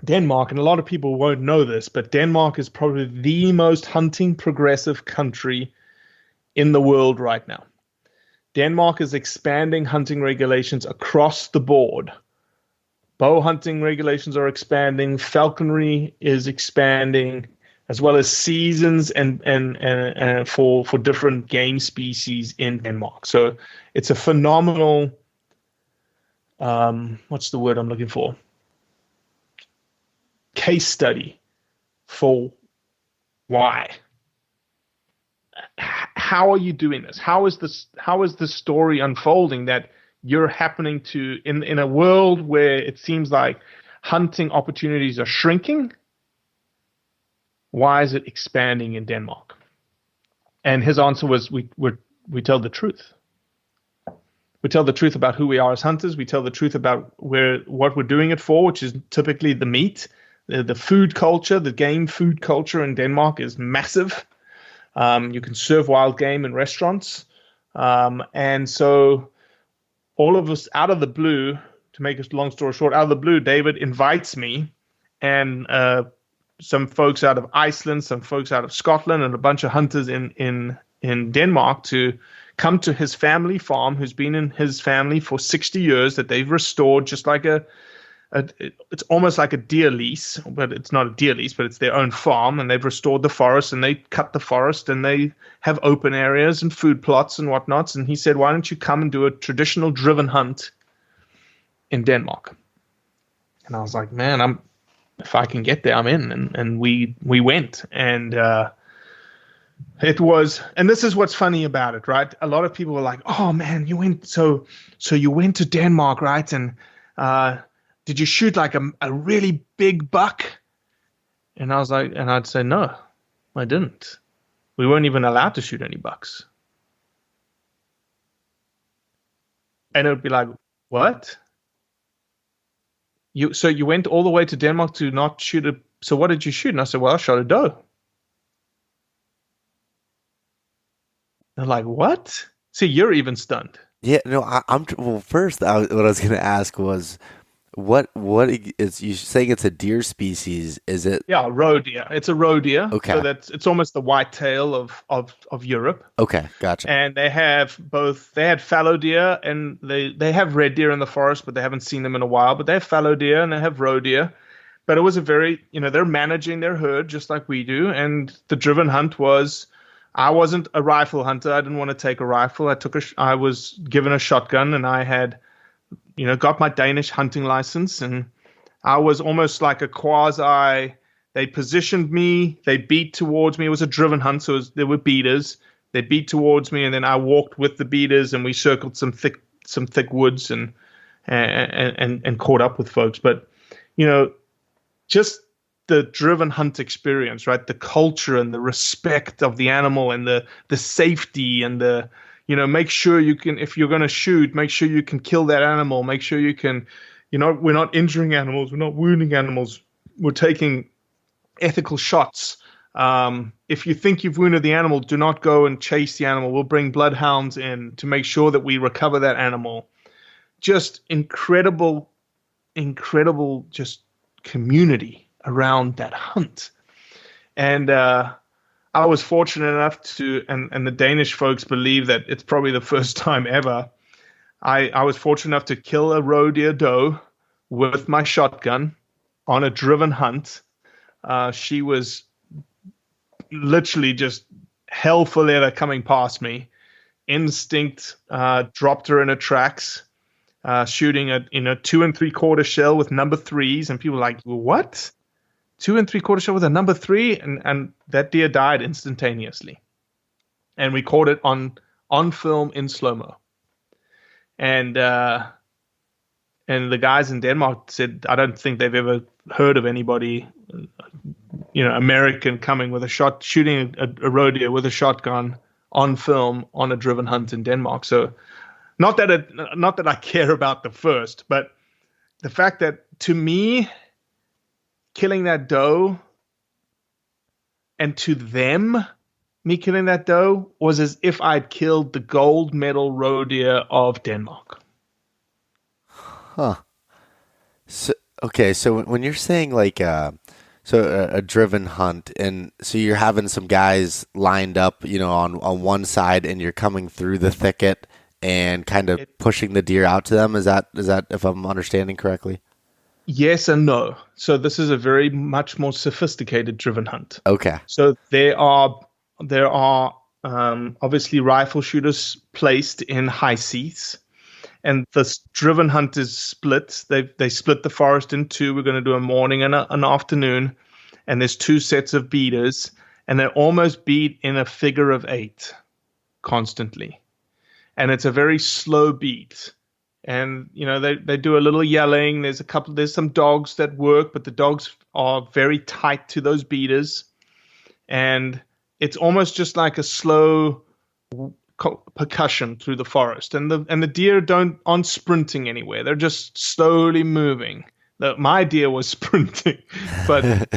Denmark, and a lot of people won't know this, but Denmark is probably the most hunting progressive country in the world right now. Denmark is expanding hunting regulations across the board. Bow hunting regulations are expanding, falconry is expanding, as well as seasons and for different game species in Denmark. So it's a phenomenal, what's the word I'm looking for? Case study for why. How are you doing this? How is the story unfolding that you're happening to in a world where it seems like hunting opportunities are shrinking? Why is it expanding in Denmark? And his answer was, we tell the truth. We tell the truth about who we are as hunters. We tell the truth about what we're doing it for, which is typically the meat. The food culture, the game food culture in Denmark is massive. You can serve wild game in restaurants. And so all of us, out of the blue, to make a long story short, out of the blue, David invites me and some folks out of Iceland, some folks out of Scotland, and a bunch of hunters in Denmark to come to his family farm, who's been in his family for 60 years, that they've restored just like it's almost like a deer lease, but it's not a deer lease, but it's their own farm, and they've restored the forest, and they cut the forest, and they have open areas and food plots and whatnots. And he said, why don't you come and do a traditional driven hunt in Denmark? And I was like, man, if I can get there, I'm in. And we went, and it was, and this is what's funny about it, right? A lot of people were like, oh man, you went, so you went to Denmark, right? And did you shoot like a really big buck? And I was like, and I'd say, no, I didn't. We weren't even allowed to shoot any bucks. And it would be like, what? So you went all the way to Denmark to not shoot so what did you shoot? And I said, well, I shot a doe. They're like, what? See, you're even stunned. Yeah, no, well, first, what I was going to ask was, what is you saying it's a deer species? Is it? Yeah, roe deer. It's a roe deer. Okay. So it's almost the whitetail of Europe. Okay, gotcha. And they had fallow deer, and they have red deer in the forest, but they haven't seen them in a while. But they have fallow deer and they have roe deer. But it was a very, they're managing their herd just like we do. And the driven hunt was, I wasn't a rifle hunter. I didn't want to take a rifle. I was given a shotgun, and I had, got my Danish hunting license, and I was almost like a quasi. They positioned me. They beat towards me. It was a driven hunt, so there were beaters. They beat towards me, and then I walked with the beaters, and we circled some thick woods and caught up with folks. But just the driven hunt experience, right? The culture and the respect of the animal, and the safety, and the make sure you can, if you're going to shoot, make sure you can kill that animal. Make sure you can, we're not injuring animals. We're not wounding animals. We're taking ethical shots. If you think you've wounded the animal, do not go and chase the animal. We'll bring bloodhounds in to make sure that we recover that animal. Just incredible, just community around that hunt. And I was fortunate enough to, and the Danish folks believe that it's probably the first time ever, I was fortunate enough to kill a roe deer doe with my shotgun on a driven hunt. She was literally just hell for leather coming past me. Instinct dropped her in her tracks, shooting in a 2 3/4 shell with number 3s, and people were like, what? 2 3/4 shot with a number 3, and that deer died instantaneously. And we caught it on film in slow-mo. And the guys in Denmark said, I don't think they've ever heard of anybody, American coming with shooting a roe deer with a shotgun on film on a driven hunt in Denmark. So not that I care about the first, but the fact that, to me, killing that doe, and to them, me killing that doe, was as if I'd killed the gold medal roe deer of Denmark. Huh. So when you're saying like a driven hunt, and so you're having some guys lined up, on one side, and you're coming through the thicket and kind of pushing the deer out to them. Is that if I'm understanding correctly? Yes and no. So this is a very much more sophisticated driven hunt. Okay. So there are obviously rifle shooters placed in high seats, and this driven hunt is split. They split the forest in two. We're going to do a morning and an afternoon, and there's 2 sets of beaters, and they almost beat in a figure of 8 constantly, and it's a very slow beat. And they do a little yelling. There's some dogs that work, but the dogs are very tight to those beaters, and it's almost just like a slow percussion through the forest. And the deer aren't sprinting anywhere. They're just slowly moving. My deer was sprinting, but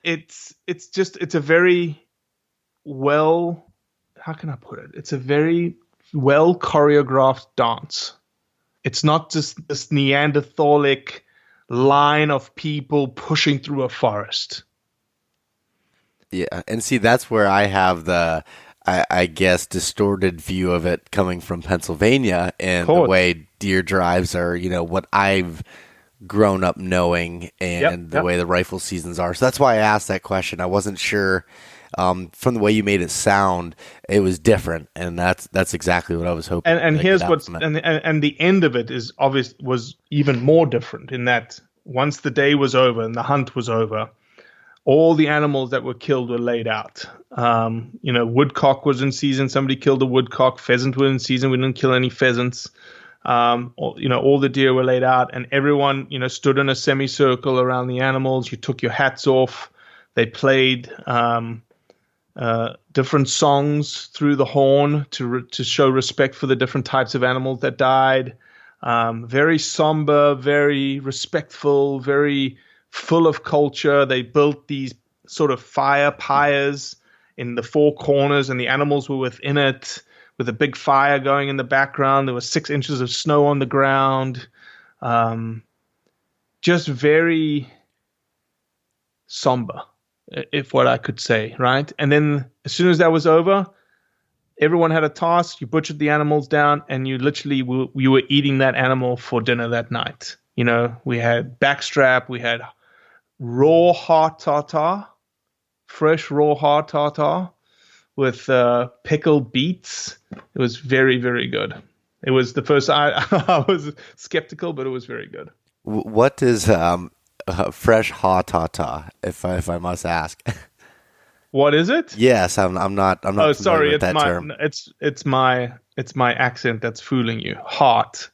it's a very well, how can I put it? It's a very well choreographed dance. It's not just this Neanderthalic line of people pushing through a forest. Yeah, and see, that's where I have the, I guess, distorted view of it coming from Pennsylvania, and the way deer drives are, what I've grown up knowing, and the way the rifle seasons are. So that's why I asked that question. I wasn't sure. From the way you made it sound, it was different, and that's exactly what I was hoping. And here's what's and the end of it was even more different, in that once the day was over and the hunt was over, all the animals that were killed were laid out. Woodcock was in season. Somebody killed a woodcock. Pheasant was in season. We didn't kill any pheasants. All the deer were laid out, and everyone, stood in a semicircle around the animals. You took your hats off. They played different songs through the horn to show respect for the different types of animals that died. Very somber, very respectful, very full of culture. They built these sort of fire pyres in the 4 corners, and the animals were within it, with a big fire going in the background. There was 6 inches of snow on the ground. Just very somber, if what I could say, right? And then as soon as that was over, everyone had a task. You butchered the animals down, and you literally you were eating that animal for dinner that night. We had backstrap, we had raw heart tartar, fresh raw heart tartar with pickled beets. It was very, very good. It was the first, I was skeptical, but it was very good. What is fresh heart tartar, if I must ask? What is it? Yes, I'm not. Oh, sorry, with that term. It's my accent that's fooling you. Heart.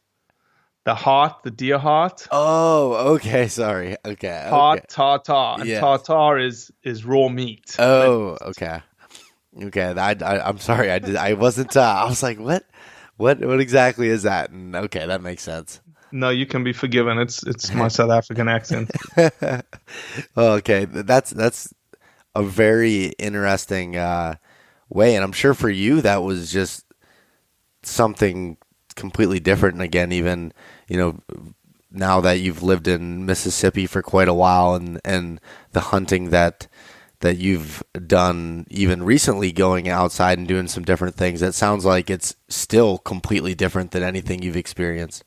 The deer heart. Oh, okay. Sorry. Okay. Heart tartar. And tartar is raw meat. Oh, okay. Okay. I'm sorry. I wasn't. I was like, what exactly is that? And okay, that makes sense. No, you can be forgiven. It's my South African accent. Okay, that's a very interesting way, and I'm sure for you that was just something completely different. And again, even now that you've lived in Mississippi for quite a while, and the hunting that you've done even recently, going outside and doing some different things, it sounds like it's still completely different than anything you've experienced.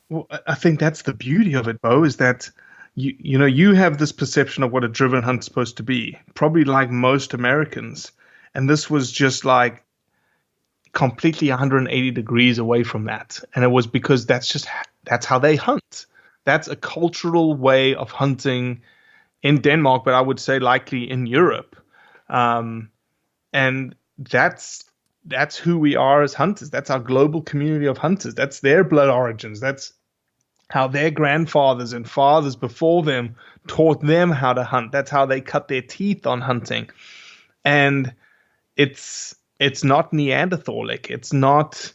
Well, I think that's the beauty of it, Bo, is that you have this perception of what a driven hunt's supposed to be, probably like most Americans, and this was just like completely 180 degrees away from that. And it was because that's how they hunt. that's a cultural way of hunting in Denmark, but I would say likely in Europe. And that's who we are as hunters. That's our global community of hunters. That's their blood origins. That's how their grandfathers and fathers before them taught them how to hunt. That's how they cut their teeth on hunting. And it's not Neanderthalic. It's not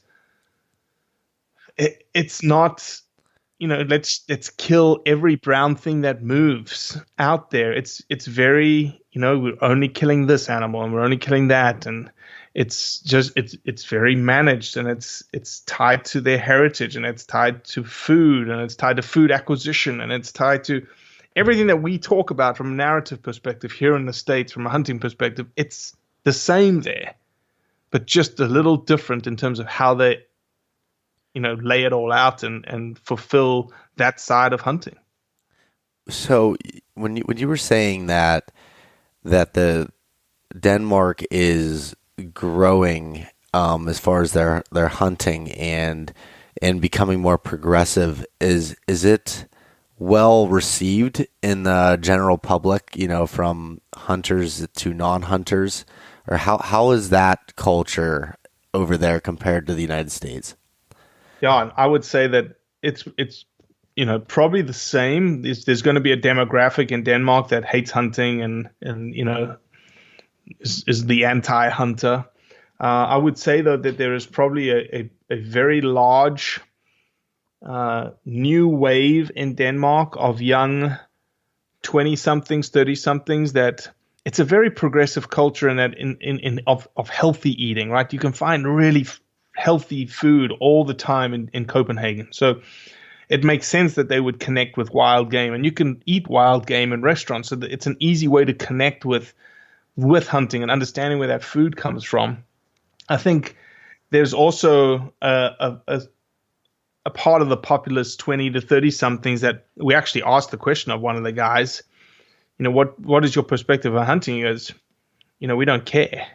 let's kill every brown thing that moves out there. It's very, we're only killing this animal and we're only killing that, and it's very managed, and it's tied to their heritage, and it's tied to food, and it's tied to food acquisition, and it's tied to everything that we talk about from a narrative perspective here in the States, from a hunting perspective. It's the same there, but just a little different in terms of how they lay it all out and fulfill that side of hunting. So when you were saying that the Denmark is growing as far as their hunting and becoming more progressive, is it well received in the general public, from hunters to non-hunters, or how is that culture over there compared to the United States? Yeah, and I would say that it's probably the same. There's going to be a demographic in Denmark that hates hunting and is the anti-hunter. I would say though that there is probably a very large new wave in Denmark of young 20-somethings, 30-somethings that it's a very progressive culture, in that of healthy eating, right? You can find really healthy food all the time in Copenhagen. So it makes sense that they would connect with wild game, and you can eat wild game in restaurants. So that it's an easy way to connect with hunting and understanding where that food comes from. I think there's also a part of the populace, 20 to 30 somethings, that we actually asked the question of one of the guys, what is your perspective on hunting? He goes, we don't care.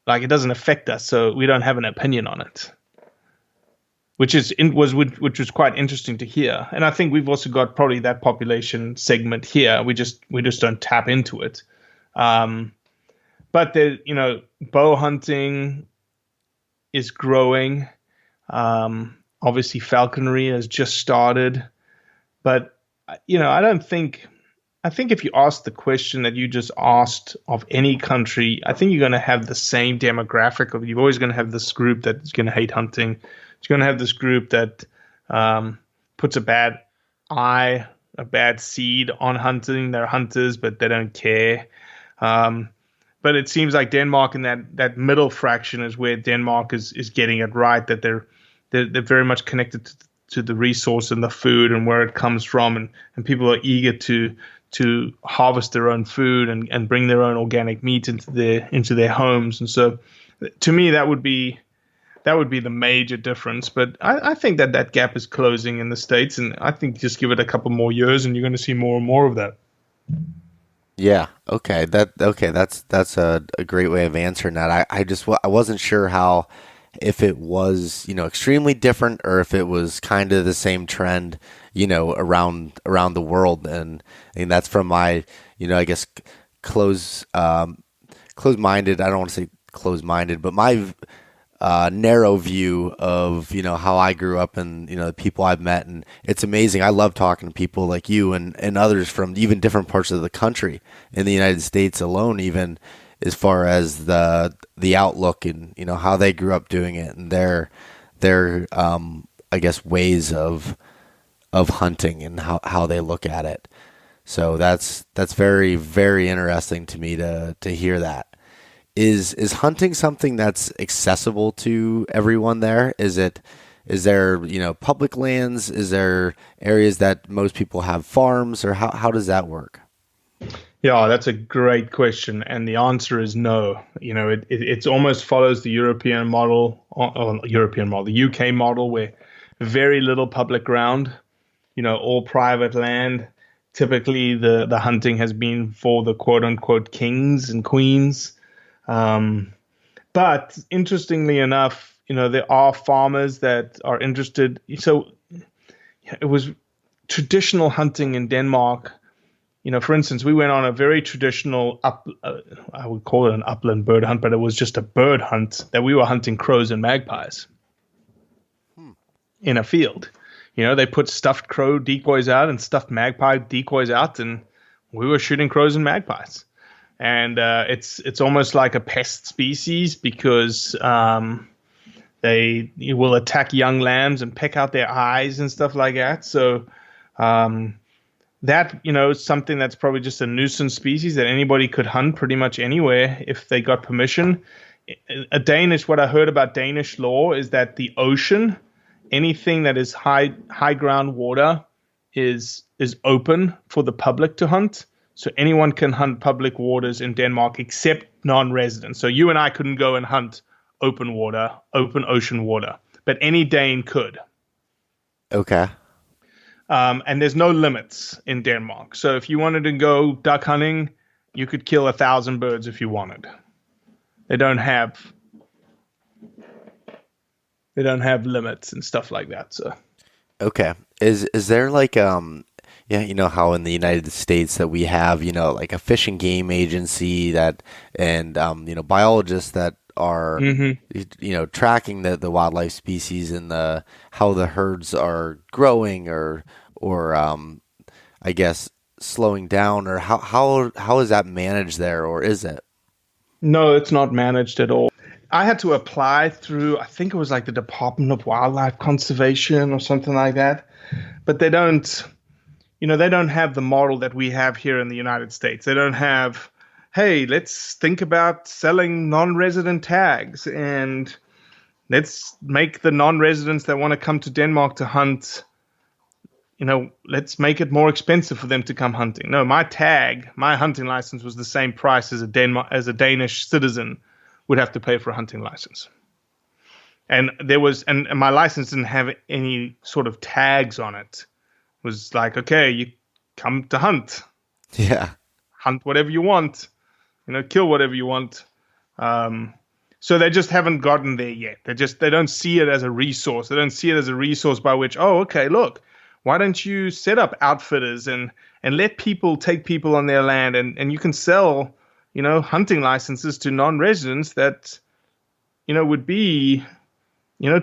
Like, it doesn't affect us, so we don't have an opinion on it, which was quite interesting to hear. And I think we've also got probably that population segment here. We just don't tap into it. But bow hunting is growing. Obviously, falconry has just started, but I think if you ask the question that you just asked of any country, I think you're going to have the same demographic of, you're always going to have this group that's going to hate hunting. You're going to have this group that puts a bad seed on hunting. They're hunters, but they don't care. But it seems like Denmark, in that middle fraction, is where Denmark is getting it right, that they're very much connected to the resource and the food and where it comes from, and people are eager to harvest their own food and bring their own organic meat into their homes. And so to me, that would be the major difference. But I think that gap is closing in the States, and I think just give it a couple more years and you're going to see more and more of that. Yeah. Okay. That's a great way of answering that. I wasn't sure if it was, extremely different, or if it was kind of the same trend, around the world. And that's from my, I guess close-minded. I don't want to say close-minded, but my narrow view of, how I grew up and, the people I've met. And it's amazing. I love talking to people like you and others from even different parts of the country, in the United States alone, even as far as the outlook and, how they grew up doing it, and their I guess ways of hunting and how they look at it. So that's very, very interesting to me to hear that. Is hunting something that's accessible to everyone there? Is there, public lands? Is there areas that most people have farms, or how does that work? Yeah, that's a great question, and the answer is no. It almost follows the European model, the UK model, where very little public ground, all private land. Typically, the hunting has been for the quote unquote kings and queens. But interestingly enough, there are farmers that are interested. So it was traditional hunting in Denmark, for instance, we went on a very traditional I would call it an upland bird hunt, but it was just a bird hunt that we were hunting crows and magpies in a field. They put stuffed crow decoys out and stuffed magpie decoys out, and we were shooting crows and magpies. And it's almost like a pest species because they will attack young lambs and peck out their eyes and stuff like that. So that, is something that's probably just a nuisance species that anybody could hunt pretty much anywhere if they got permission. What I heard about Danish law is that the ocean, anything that is high ground water is open for the public to hunt. So anyone can hunt public waters in Denmark except non-residents. So you and I couldn't go and hunt open ocean water, but any Dane could. Okay. And there's no limits in Denmark. So if you wanted to go duck hunting, you could kill 1,000 birds if you wanted. They don't have limits and stuff like that. So. Okay. Is there like how in the United States that we have, like a fish and game agency and biologists that are, tracking the wildlife species and how the herds are growing or I guess slowing down, or how is that managed there, or is it? No, it's not managed at all. I had to apply through, I think it was like the Department of Wildlife Conservation or something like that, but they don't have the model that we have here in the United States. They don't have, hey, let's think about selling non-resident tags and let's make the non-residents that want to come to Denmark to hunt, let's make it more expensive for them to come hunting. No, my hunting license was the same price as a Danish citizen would have to pay for a hunting license. And and my license didn't have any sort of tags on it. It was like, okay, you come to hunt. Yeah. Hunt whatever you want, kill whatever you want. So they just haven't gotten there yet. They don't see it as a resource. They don't see it as a resource by which, oh, okay, look, why don't you set up outfitters and let people take people on their land and you can sell, hunting licenses to non-residents that, would be,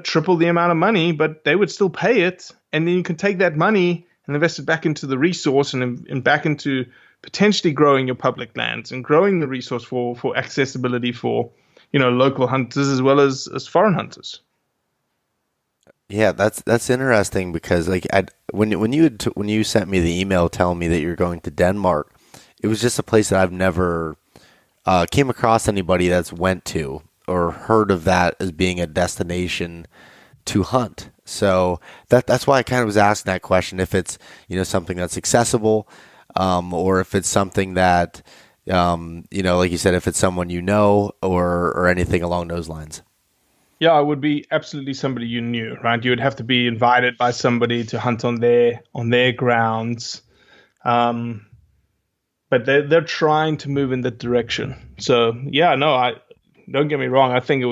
triple the amount of money, but they would still pay it. And then you can take that money and invest it back into the resource and back into potentially growing your public lands and growing the resource for accessibility for, local hunters as well as foreign hunters. Yeah, that's interesting because when you sent me the email telling me that you're going to Denmark, it was just a place that I've never came across anybody that's went to or heard of that as being a destination to hunt. So that's why I kind of was asking that question, if it's something that's accessible, or if it's something that like you said, if it's someone or anything along those lines. Yeah, it would be absolutely somebody you knew, right? You would have to be invited by somebody to hunt on their grounds. But they're trying to move in that direction. So yeah, no, don't get me wrong. I think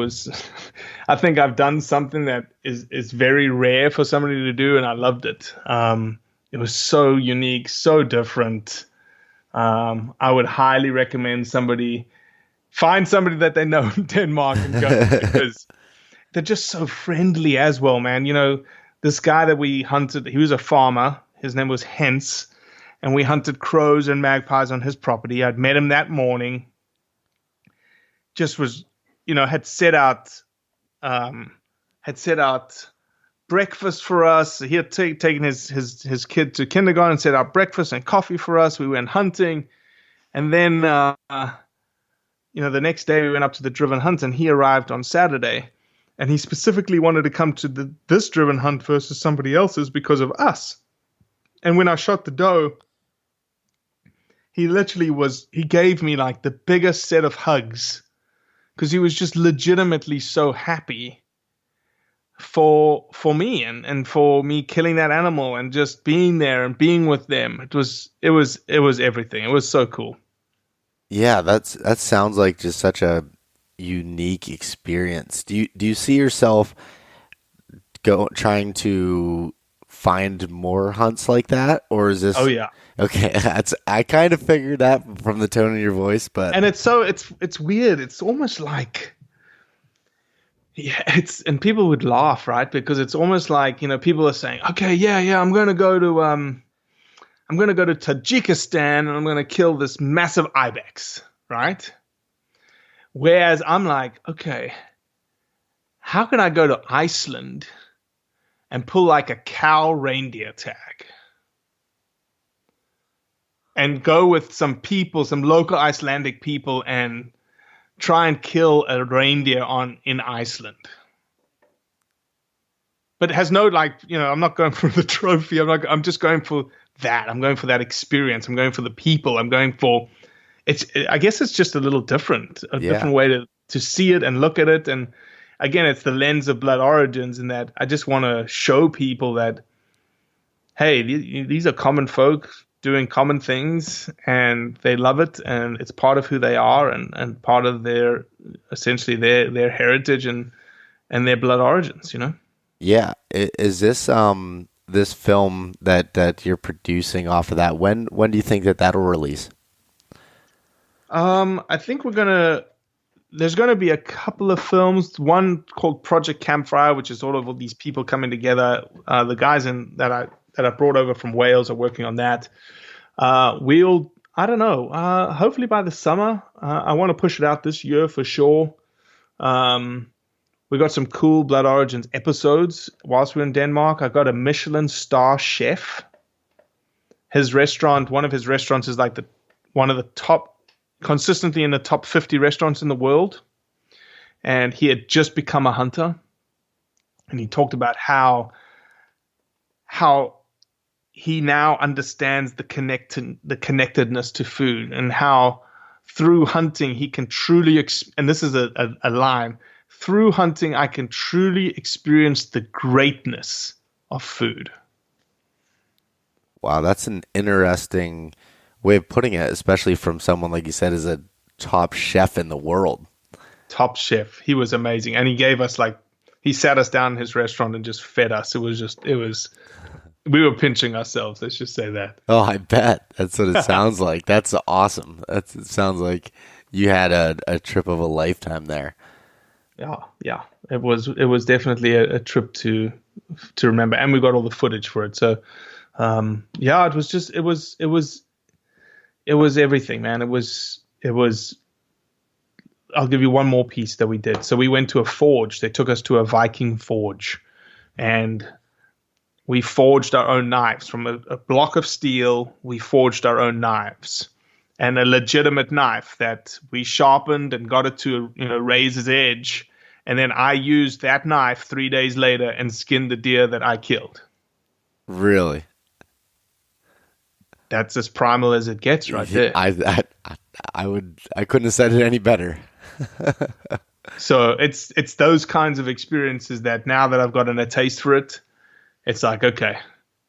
I've done something that is very rare for somebody to do, and I loved it. It was so unique, so different. I would highly recommend find somebody that they know in Denmark and go because they're just so friendly as well, man. This guy that we hunted, he was a farmer. His name was Hens, and we hunted crows and magpies on his property. I'd met him that morning. Just was, had set out breakfast for us. He had taken his kid to kindergarten, set out breakfast and coffee for us. We went hunting, and then the next day we went up to the driven hunt, and he arrived on Saturday. And he specifically wanted to come to this driven hunt versus somebody else's because of us. And when I shot the doe, he gave me like the biggest set of hugs because he was just legitimately so happy for me and for me killing that animal and just being there and being with them. It was everything. It was so cool. Yeah, that sounds like just such a unique experience. Do you see yourself trying to find more hunts like that, or is this? Oh yeah. Okay, I kind of figured that from the tone of your voice, but And it's weird. It's almost like, yeah, and people would laugh, right? Because it's almost like, people are saying, okay, yeah, I'm going to go to Tajikistan and I'm going to kill this massive ibex, right? Whereas I'm like, okay, how can I go to Iceland and pull like a cow reindeer tag and go with some local Icelandic people, and try and kill a reindeer in Iceland? But it has no, I'm not going for the trophy. I'm just going for that. I'm going for that experience. I'm going for the people. I'm going for, I guess it's just a little different, different way to see it and look at it. And again, it's the lens of Blood Origins, in that I just want to show people that, hey, these are common folk doing common things, and they love it, and it's part of who they are, and part of their, essentially their heritage and their blood origins, Yeah. Is this this film that you're producing off of that? When do you think that'll release? I think there's gonna be a couple of films. One called Project Campfire, which is sort of all these people coming together. The guys that I brought over from Wales are working on that. I don't know. Hopefully by the summer. I want to push it out this year for sure. We got some cool Blood Origins episodes whilst we're in Denmark. I got a Michelin star chef. One of his restaurants is like one of the top, consistently in the top 50 restaurants in the world. And he had just become a hunter. And he talked about how he now understands the connectedness to food, and how through hunting he can truly, and this is a line, through hunting I can truly experience the greatness of food. Wow, that's an interesting way of putting it, especially from someone, like you said, is a top chef in the world. Top chef. He was amazing. And he gave us he sat us down in his restaurant and just fed us. We were pinching ourselves. Let's just say that. Oh, I bet. That's what it sounds like. That's awesome. It sounds like you had a trip of a lifetime there. Yeah. It was definitely a trip to remember, and we got all the footage for it. So, it was everything, man. It was. I'll give you one more piece that we did. So we went to a forge. They took us to a Viking forge, and we forged our own knives from a block of steel. We forged our own knives, and a legitimate knife that we sharpened and got it to raise its edge. And then I used that knife 3 days later and skinned the deer that I killed. Really? That's as primal as it gets, right there. I couldn't have said it any better. So it's those kinds of experiences that, now that I've gotten a taste for it, it's like, okay,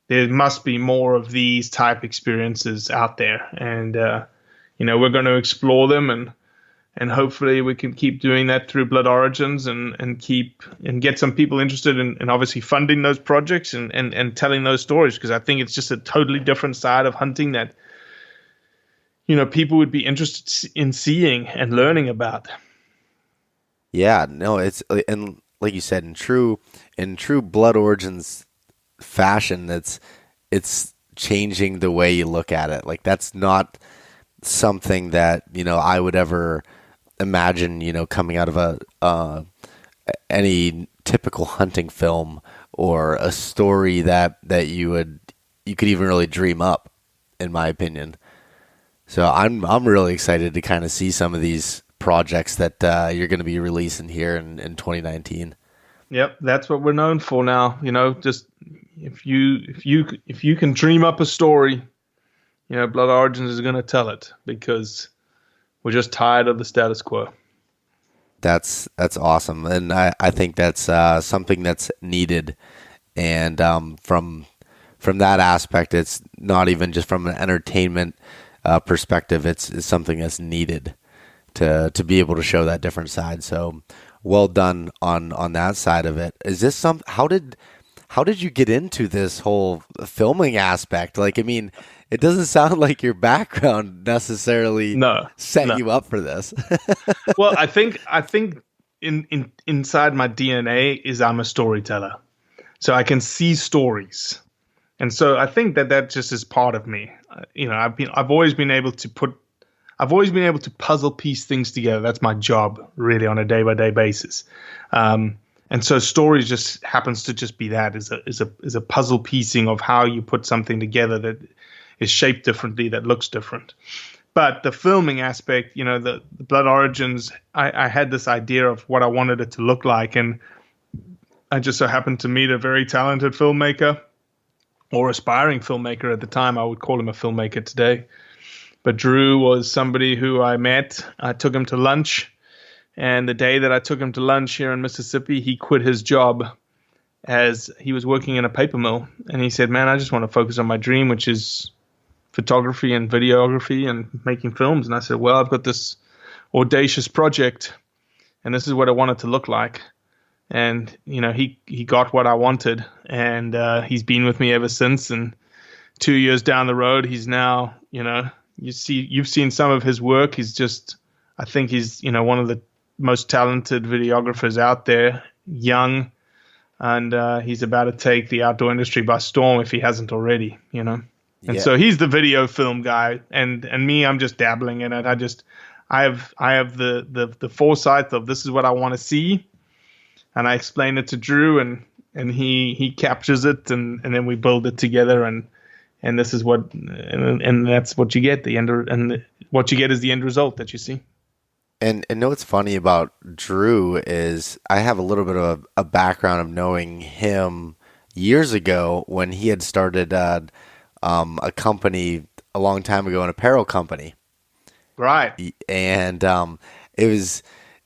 there must be more of these type experiences out there, and we're going to explore them, and hopefully we can keep doing that through Blood Origins, and get some people interested in obviously funding those projects and telling those stories, because I think it's just a totally different side of hunting that people would be interested in seeing and learning about. Yeah, no, and like you said, in true Blood Origins fashion, it's changing the way you look at it. Like, that's not something that I would ever imagine coming out of any typical hunting film, or a story that you could even really dream up, in my opinion. So I'm really excited to kind of see some of these projects that you're going to be releasing here in 2019. Yep, that's what we're known for now. Just if you can dream up a story, Blood Origins is going to tell it, because we're just tired of the status quo. That's awesome, and I think that's something that's needed. And from that aspect, it's not even just from an entertainment perspective. It's something that's needed to be able to show that different side. So well done on that side of it. Is this how how did you get into this whole filming aspect? Like, I mean, it doesn't sound like your background necessarily set No. you up for this. Well, I think inside my DNA is I'm a storyteller, so I can see stories, and so I think that just is part of me. I've always been able to puzzle piece things together. That's my job, really, on a day by day basis. And so stories just happens to just be that is a puzzle piecing of how you put something together that is shaped differently, that looks different. But the filming aspect, the Blood Origins, I had this idea of what I wanted it to look like, and I just so happened to meet a very talented filmmaker, or aspiring filmmaker at the time. I would call him a filmmaker today. But Drew was somebody who I met. I took him to lunch. And the day that I took him to lunch here in Mississippi, he quit his job as he was working in a paper mill. And he said, man, I just want to focus on my dream, which is photography and videography and making films. And I said, well, I've got this audacious project, and this is what I want it to look like. And, he got what I wanted, and he's been with me ever since. And 2 years down the road, he's now, you've seen some of his work. I think he's, one of the most talented videographers out there, young, and he's about to take the outdoor industry by storm if he hasn't already, And so he's the video film guy, and me, I'm just dabbling in it. I have the foresight of this is what I want to see, and I explain it to Drew, and he captures it, and then we build it together, and this is what, and that's what you get. What you get is the end result that you see. And know what's funny about Drew is I have a little bit of a background of knowing him years ago when he had started a company a long time ago, an apparel company. Right. And it was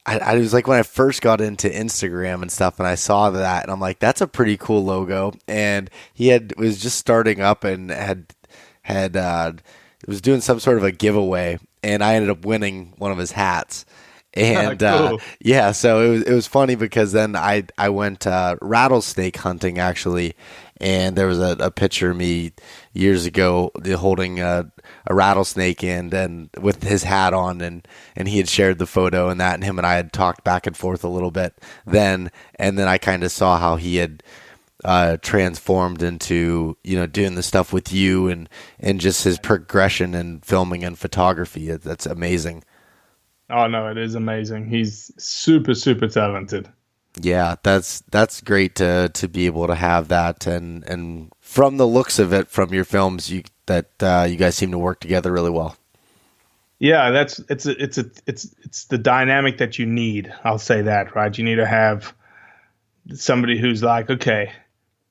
like when I first got into Instagram and stuff, and I saw that, and I'm like, that's a pretty cool logo. And he was just starting up and was doing some sort of a giveaway, and I ended up winning one of his hats. And cool. So it was funny because then I went rattlesnake hunting, actually, and there was a picture of me years ago holding a rattlesnake and with his hat on, and he had shared the photo, and him and I had talked back and forth a little bit then, and then I kind of saw how he had transformed into doing the stuff with you and just his progression in filming and photography. That's amazing. Oh no, it is amazing. He's super, super talented. Yeah, that's great to be able to have that, and from the looks of it, from your films, you guys seem to work together really well. Yeah, it's the dynamic that you need. I'll say that, right? You need to have somebody who's like, okay,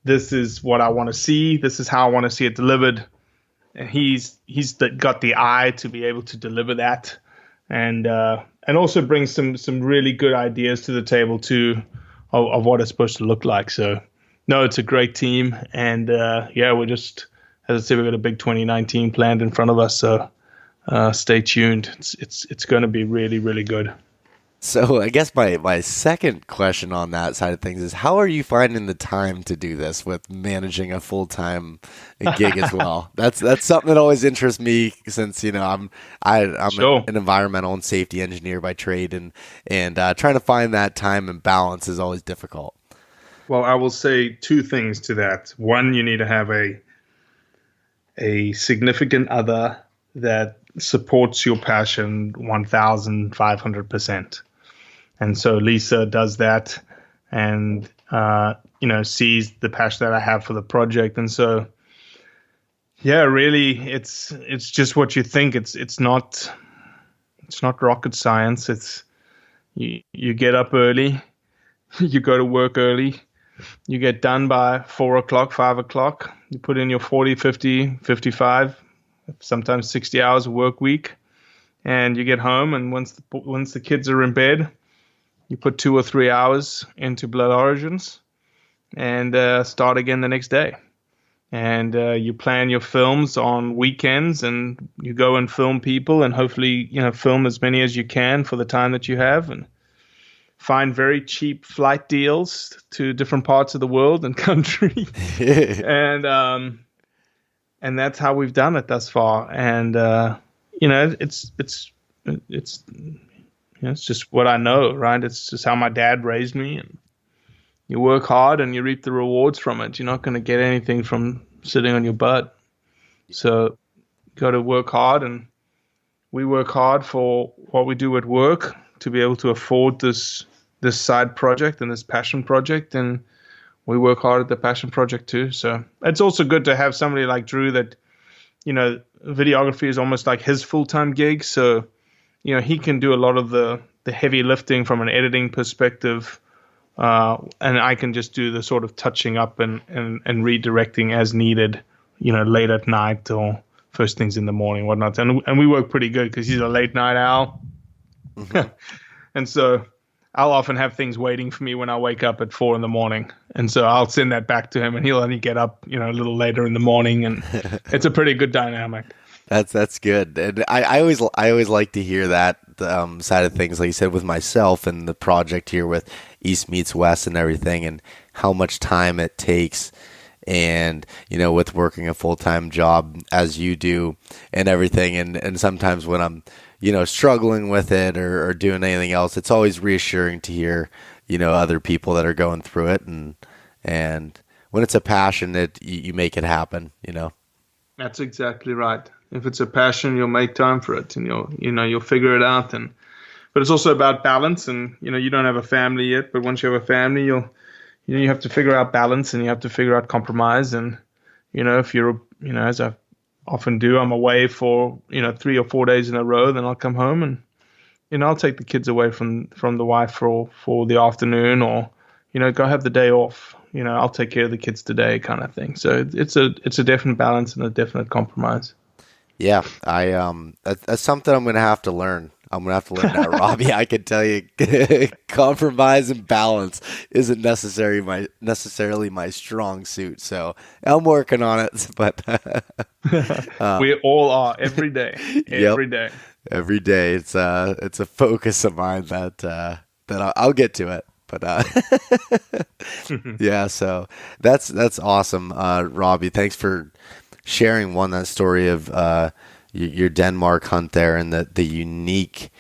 this is what I want to see. This is how I want to see it delivered, and he's got the eye to be able to deliver that, and also bring some really good ideas to the table too, of what it's supposed to look like. So, no, it's a great team, and we're just, as I said, we've got a big 2019 planned in front of us. So, stay tuned. It's going to be really, really good. So I guess my second question on that side of things is, how are you finding the time to do this with managing a full-time gig as well? That's something that always interests me, since I'm Sure. an environmental and safety engineer by trade, and trying to find that time and balance is always difficult. Well, I will say two things to that. One, you need to have a significant other that supports your passion 1,500%. And so Lisa does that, and sees the passion that I have for the project. And so, really, it's just what you think. It's not rocket science. It's you get up early, you go to work early, you get done by 4 o'clock, 5 o'clock. You put in your 40, 50, 55, sometimes 60 hours of work week, and you get home. And once the kids are in bed, you put 2 or 3 hours into Blood Origins, and start again the next day. And you plan your films on weekends, and you go and film people, and hopefully film as many as you can for the time that you have. And find very cheap flight deals to different parts of the world and country, and that's how we've done it thus far. And it's just what I know, right? It's just how my dad raised me, and you work hard and you reap the rewards from it. You're not going to get anything from sitting on your butt. So you got to work hard, and we work hard for what we do at work to be able to afford this side project and this passion project, and we work hard at the passion project too. So it's also good to have somebody like Drew that, videography is almost like his full-time gig. So, he can do a lot of the heavy lifting from an editing perspective, and I can just do the sort of touching up and redirecting as needed, late at night or first things in the morning, whatnot. And we work pretty good because he's a late night owl. Mm-hmm. And so I'll often have things waiting for me when I wake up at 4 a.m. And so I'll send that back to him, and he'll only get up, a little later in the morning, and it's a pretty good dynamic. That's good. And I always like to hear that side of things, like you said, with myself and the project here with East Meets West and everything, and how much time it takes. And, with working a full-time job as you do and everything. And sometimes when I'm, struggling with it or doing anything else, it's always reassuring to hear, other people that are going through it. And when it's a passion, you make it happen, That's exactly right. If it's a passion, you'll make time for it, and you'll figure it out. But it's also about balance, and, you don't have a family yet, but once you have a family, you have to figure out balance, and you have to figure out compromise. And, if you're, as I often do, I'm away for, 3 or 4 days in a row, then I'll come home and, I'll take the kids away from the wife for the afternoon, or, go have the day off. I'll take care of the kids today, kind of thing. So it's a definite balance and a definite compromise. Yeah. That's something I'm going to have to learn. I'm going to have to learn that, Robbie. I can tell you compromise and balance isn't necessarily my strong suit. So I'm working on it, but we all are every day, every day. Every day. It's a focus of mine that I'll get to it. But yeah, so that's awesome, Robbie. Thanks for sharing that story of your Denmark hunt there, and the unique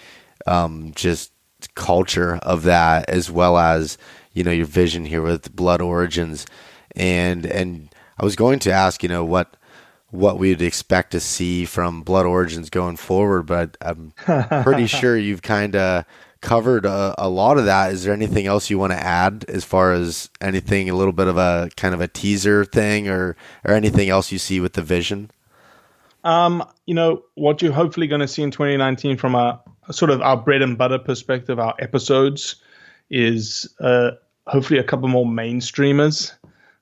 just culture of that, as well as your vision here with Blood Origins. And I was going to ask what we'd expect to see from Blood Origins going forward, but I'm pretty sure you've kind of covered a lot of that. Is there anything else you want to add, as far as anything, a little bit of a kind of a teaser thing, or anything else you see with the vision? What you're hopefully going to see in 2019 from a sort of our bread and butter perspective, our episodes, is hopefully a couple more mainstreamers.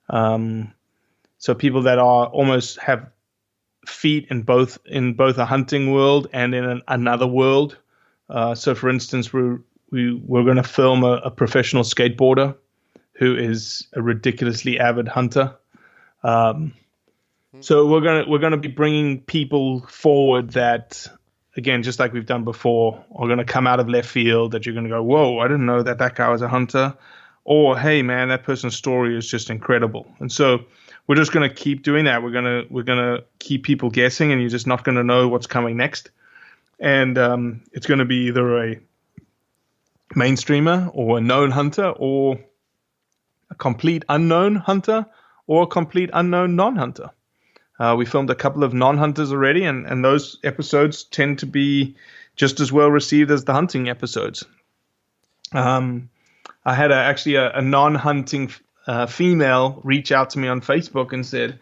So people that are almost have feet in both a hunting world and in another world. So for instance, we're going to film a professional skateboarder who is a ridiculously avid hunter. So we're gonna be bringing people forward that, again, just like we've done before, are going to come out of left field, that you're going to go, whoa, I didn't know that guy was a hunter, or hey man, that person's story is just incredible. And so we're just going to keep doing that. We're gonna keep people guessing, and you're just not going to know what's coming next. And it's going to be either a mainstreamer or a known hunter, or a complete unknown hunter, or a complete unknown non-hunter. We filmed a couple of non-hunters already, and those episodes tend to be just as well received as the hunting episodes. I had actually a non-hunting female reach out to me on Facebook and said,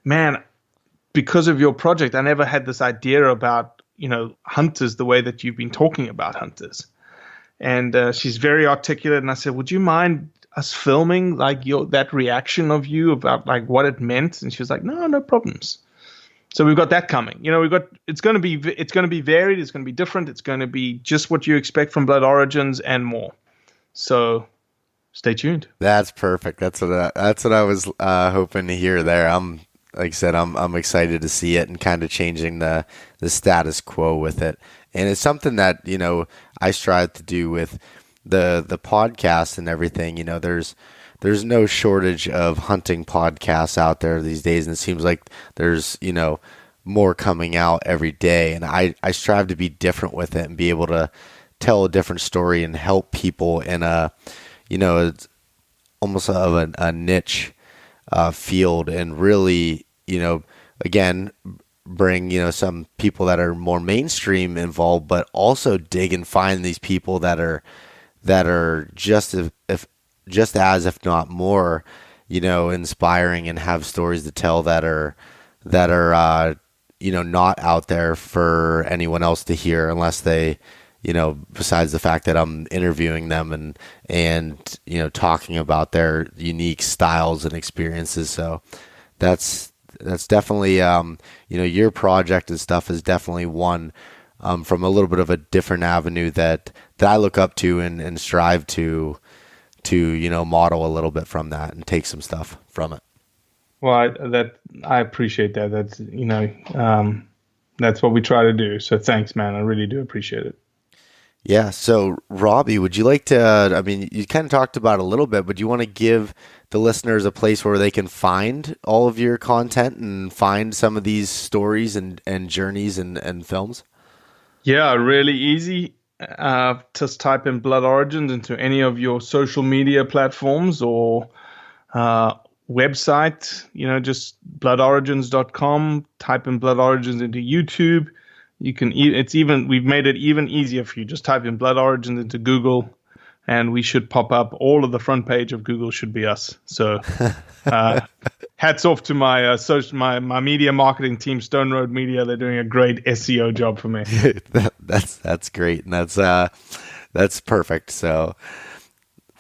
man, because of your project, I never had this idea about, hunters the way that you've been talking about hunters. And she's very articulate. And I said, would you mind us filming like that reaction of you about like what it meant? And she was like, no problems. So we've got that coming. It's going to be varied. It's going to be different. It's going to be just what you expect from Blood Origins and more. So stay tuned. That's perfect. That's what I was hoping to hear there. Like I said, I'm excited to see it and kind of changing the status quo with it. And it's something that, I strive to do with, the podcast and everything, there's no shortage of hunting podcasts out there these days, and it seems like there's more coming out every day, and I strive to be different with it and be able to tell a different story and help people in it's almost of a niche field, and really again bring some people that are more mainstream involved, but also dig and find these people that are just if not more inspiring, and have stories to tell that are not out there for anyone else to hear, unless they besides the fact that I'm interviewing them and talking about their unique styles and experiences. So that's definitely your project and stuff is definitely one from a little bit of a different avenue that I look up to and strive to model a little bit from that and take some stuff from it. Well, I appreciate that. That's what we try to do. So thanks, man. I really do appreciate it. Yeah. So Robbie, would you like to, you kind of talked about it a little bit, but do you want to give the listeners a place where they can find all of your content and find some of these stories and journeys and films? Yeah, really easy. Just type in Blood Origins into any of your social media platforms or website, just bloodorigins.com. Type in Blood Origins into YouTube. You can we've made it even easier for you. Just type in Blood Origins into Google, and we should pop up. All of the front page of Google should be us. So hats off to my media marketing team, Stone Road Media. They're doing a great SEO job for me. That's great, and that's perfect. So,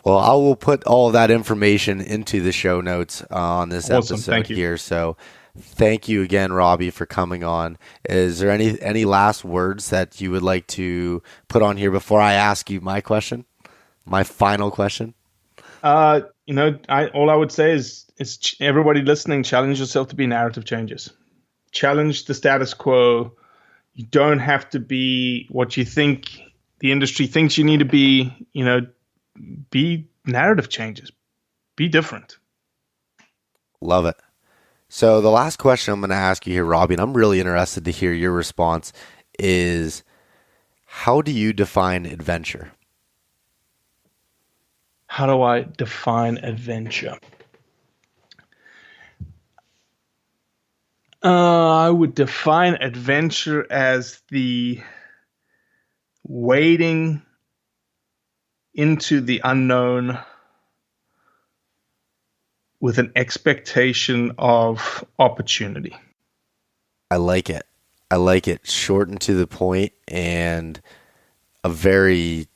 well, I will put all of that information into the show notes on this episode here. So, thank you again, Robbie, for coming on. Is there any last words that you would like to put on here before I ask you my question, my final question? All I would say is everybody listening, challenge yourself to be narrative changers. Challenge the status quo. You don't have to be what you think the industry thinks you need to be. Be narrative changers. Be different. Love it. So the last question I'm going to ask you here, Robbie, and I'm really interested to hear your response, is how do you define adventure? How do I define adventure? I would define adventure as the wading into the unknown with an expectation of opportunity. I like it. I like it. Short and to the point, and a very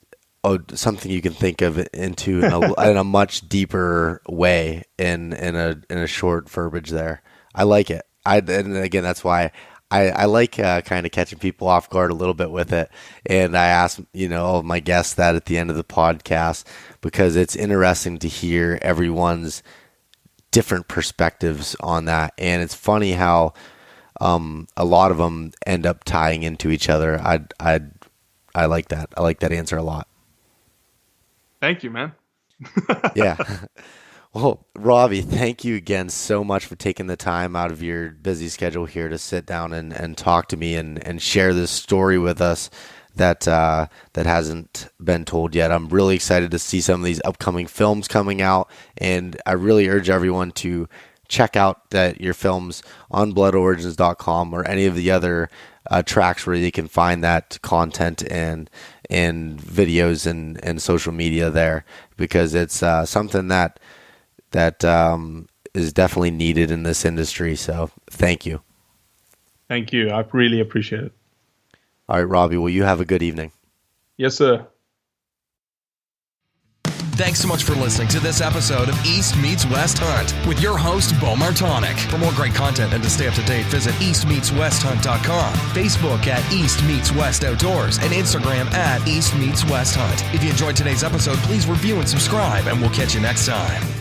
something you can think of into in a much deeper way in a short verbiage there. I like it. And again, that's why I like kind of catching people off guard a little bit with it. And I ask, all of my guests that at the end of the podcast, because it's interesting to hear everyone's different perspectives on that. And it's funny how a lot of them end up tying into each other. I like that. I like that answer a lot. Thank you, man. Yeah. Well, Robbie, thank you again so much for taking the time out of your busy schedule here to sit down and talk to me and share this story with us that hasn't been told yet. I'm really excited to see some of these upcoming films coming out, and I really urge everyone to check out your films on bloodorigins.com or any of the other tracks where you can find that content and videos and social media there, because it's something that is definitely needed in this industry. So thank you. Thank you. I really appreciate it. All right, Robbie, well, you have a good evening. Yes, sir. Thanks so much for listening to this episode of East Meets West Hunt with your host, Bo Martonic. For more great content and to stay up to date, visit eastmeetswesthunt.com, Facebook at East Meets West Outdoors, and Instagram at East Meets West Hunt. If you enjoyed today's episode, please review and subscribe, and we'll catch you next time.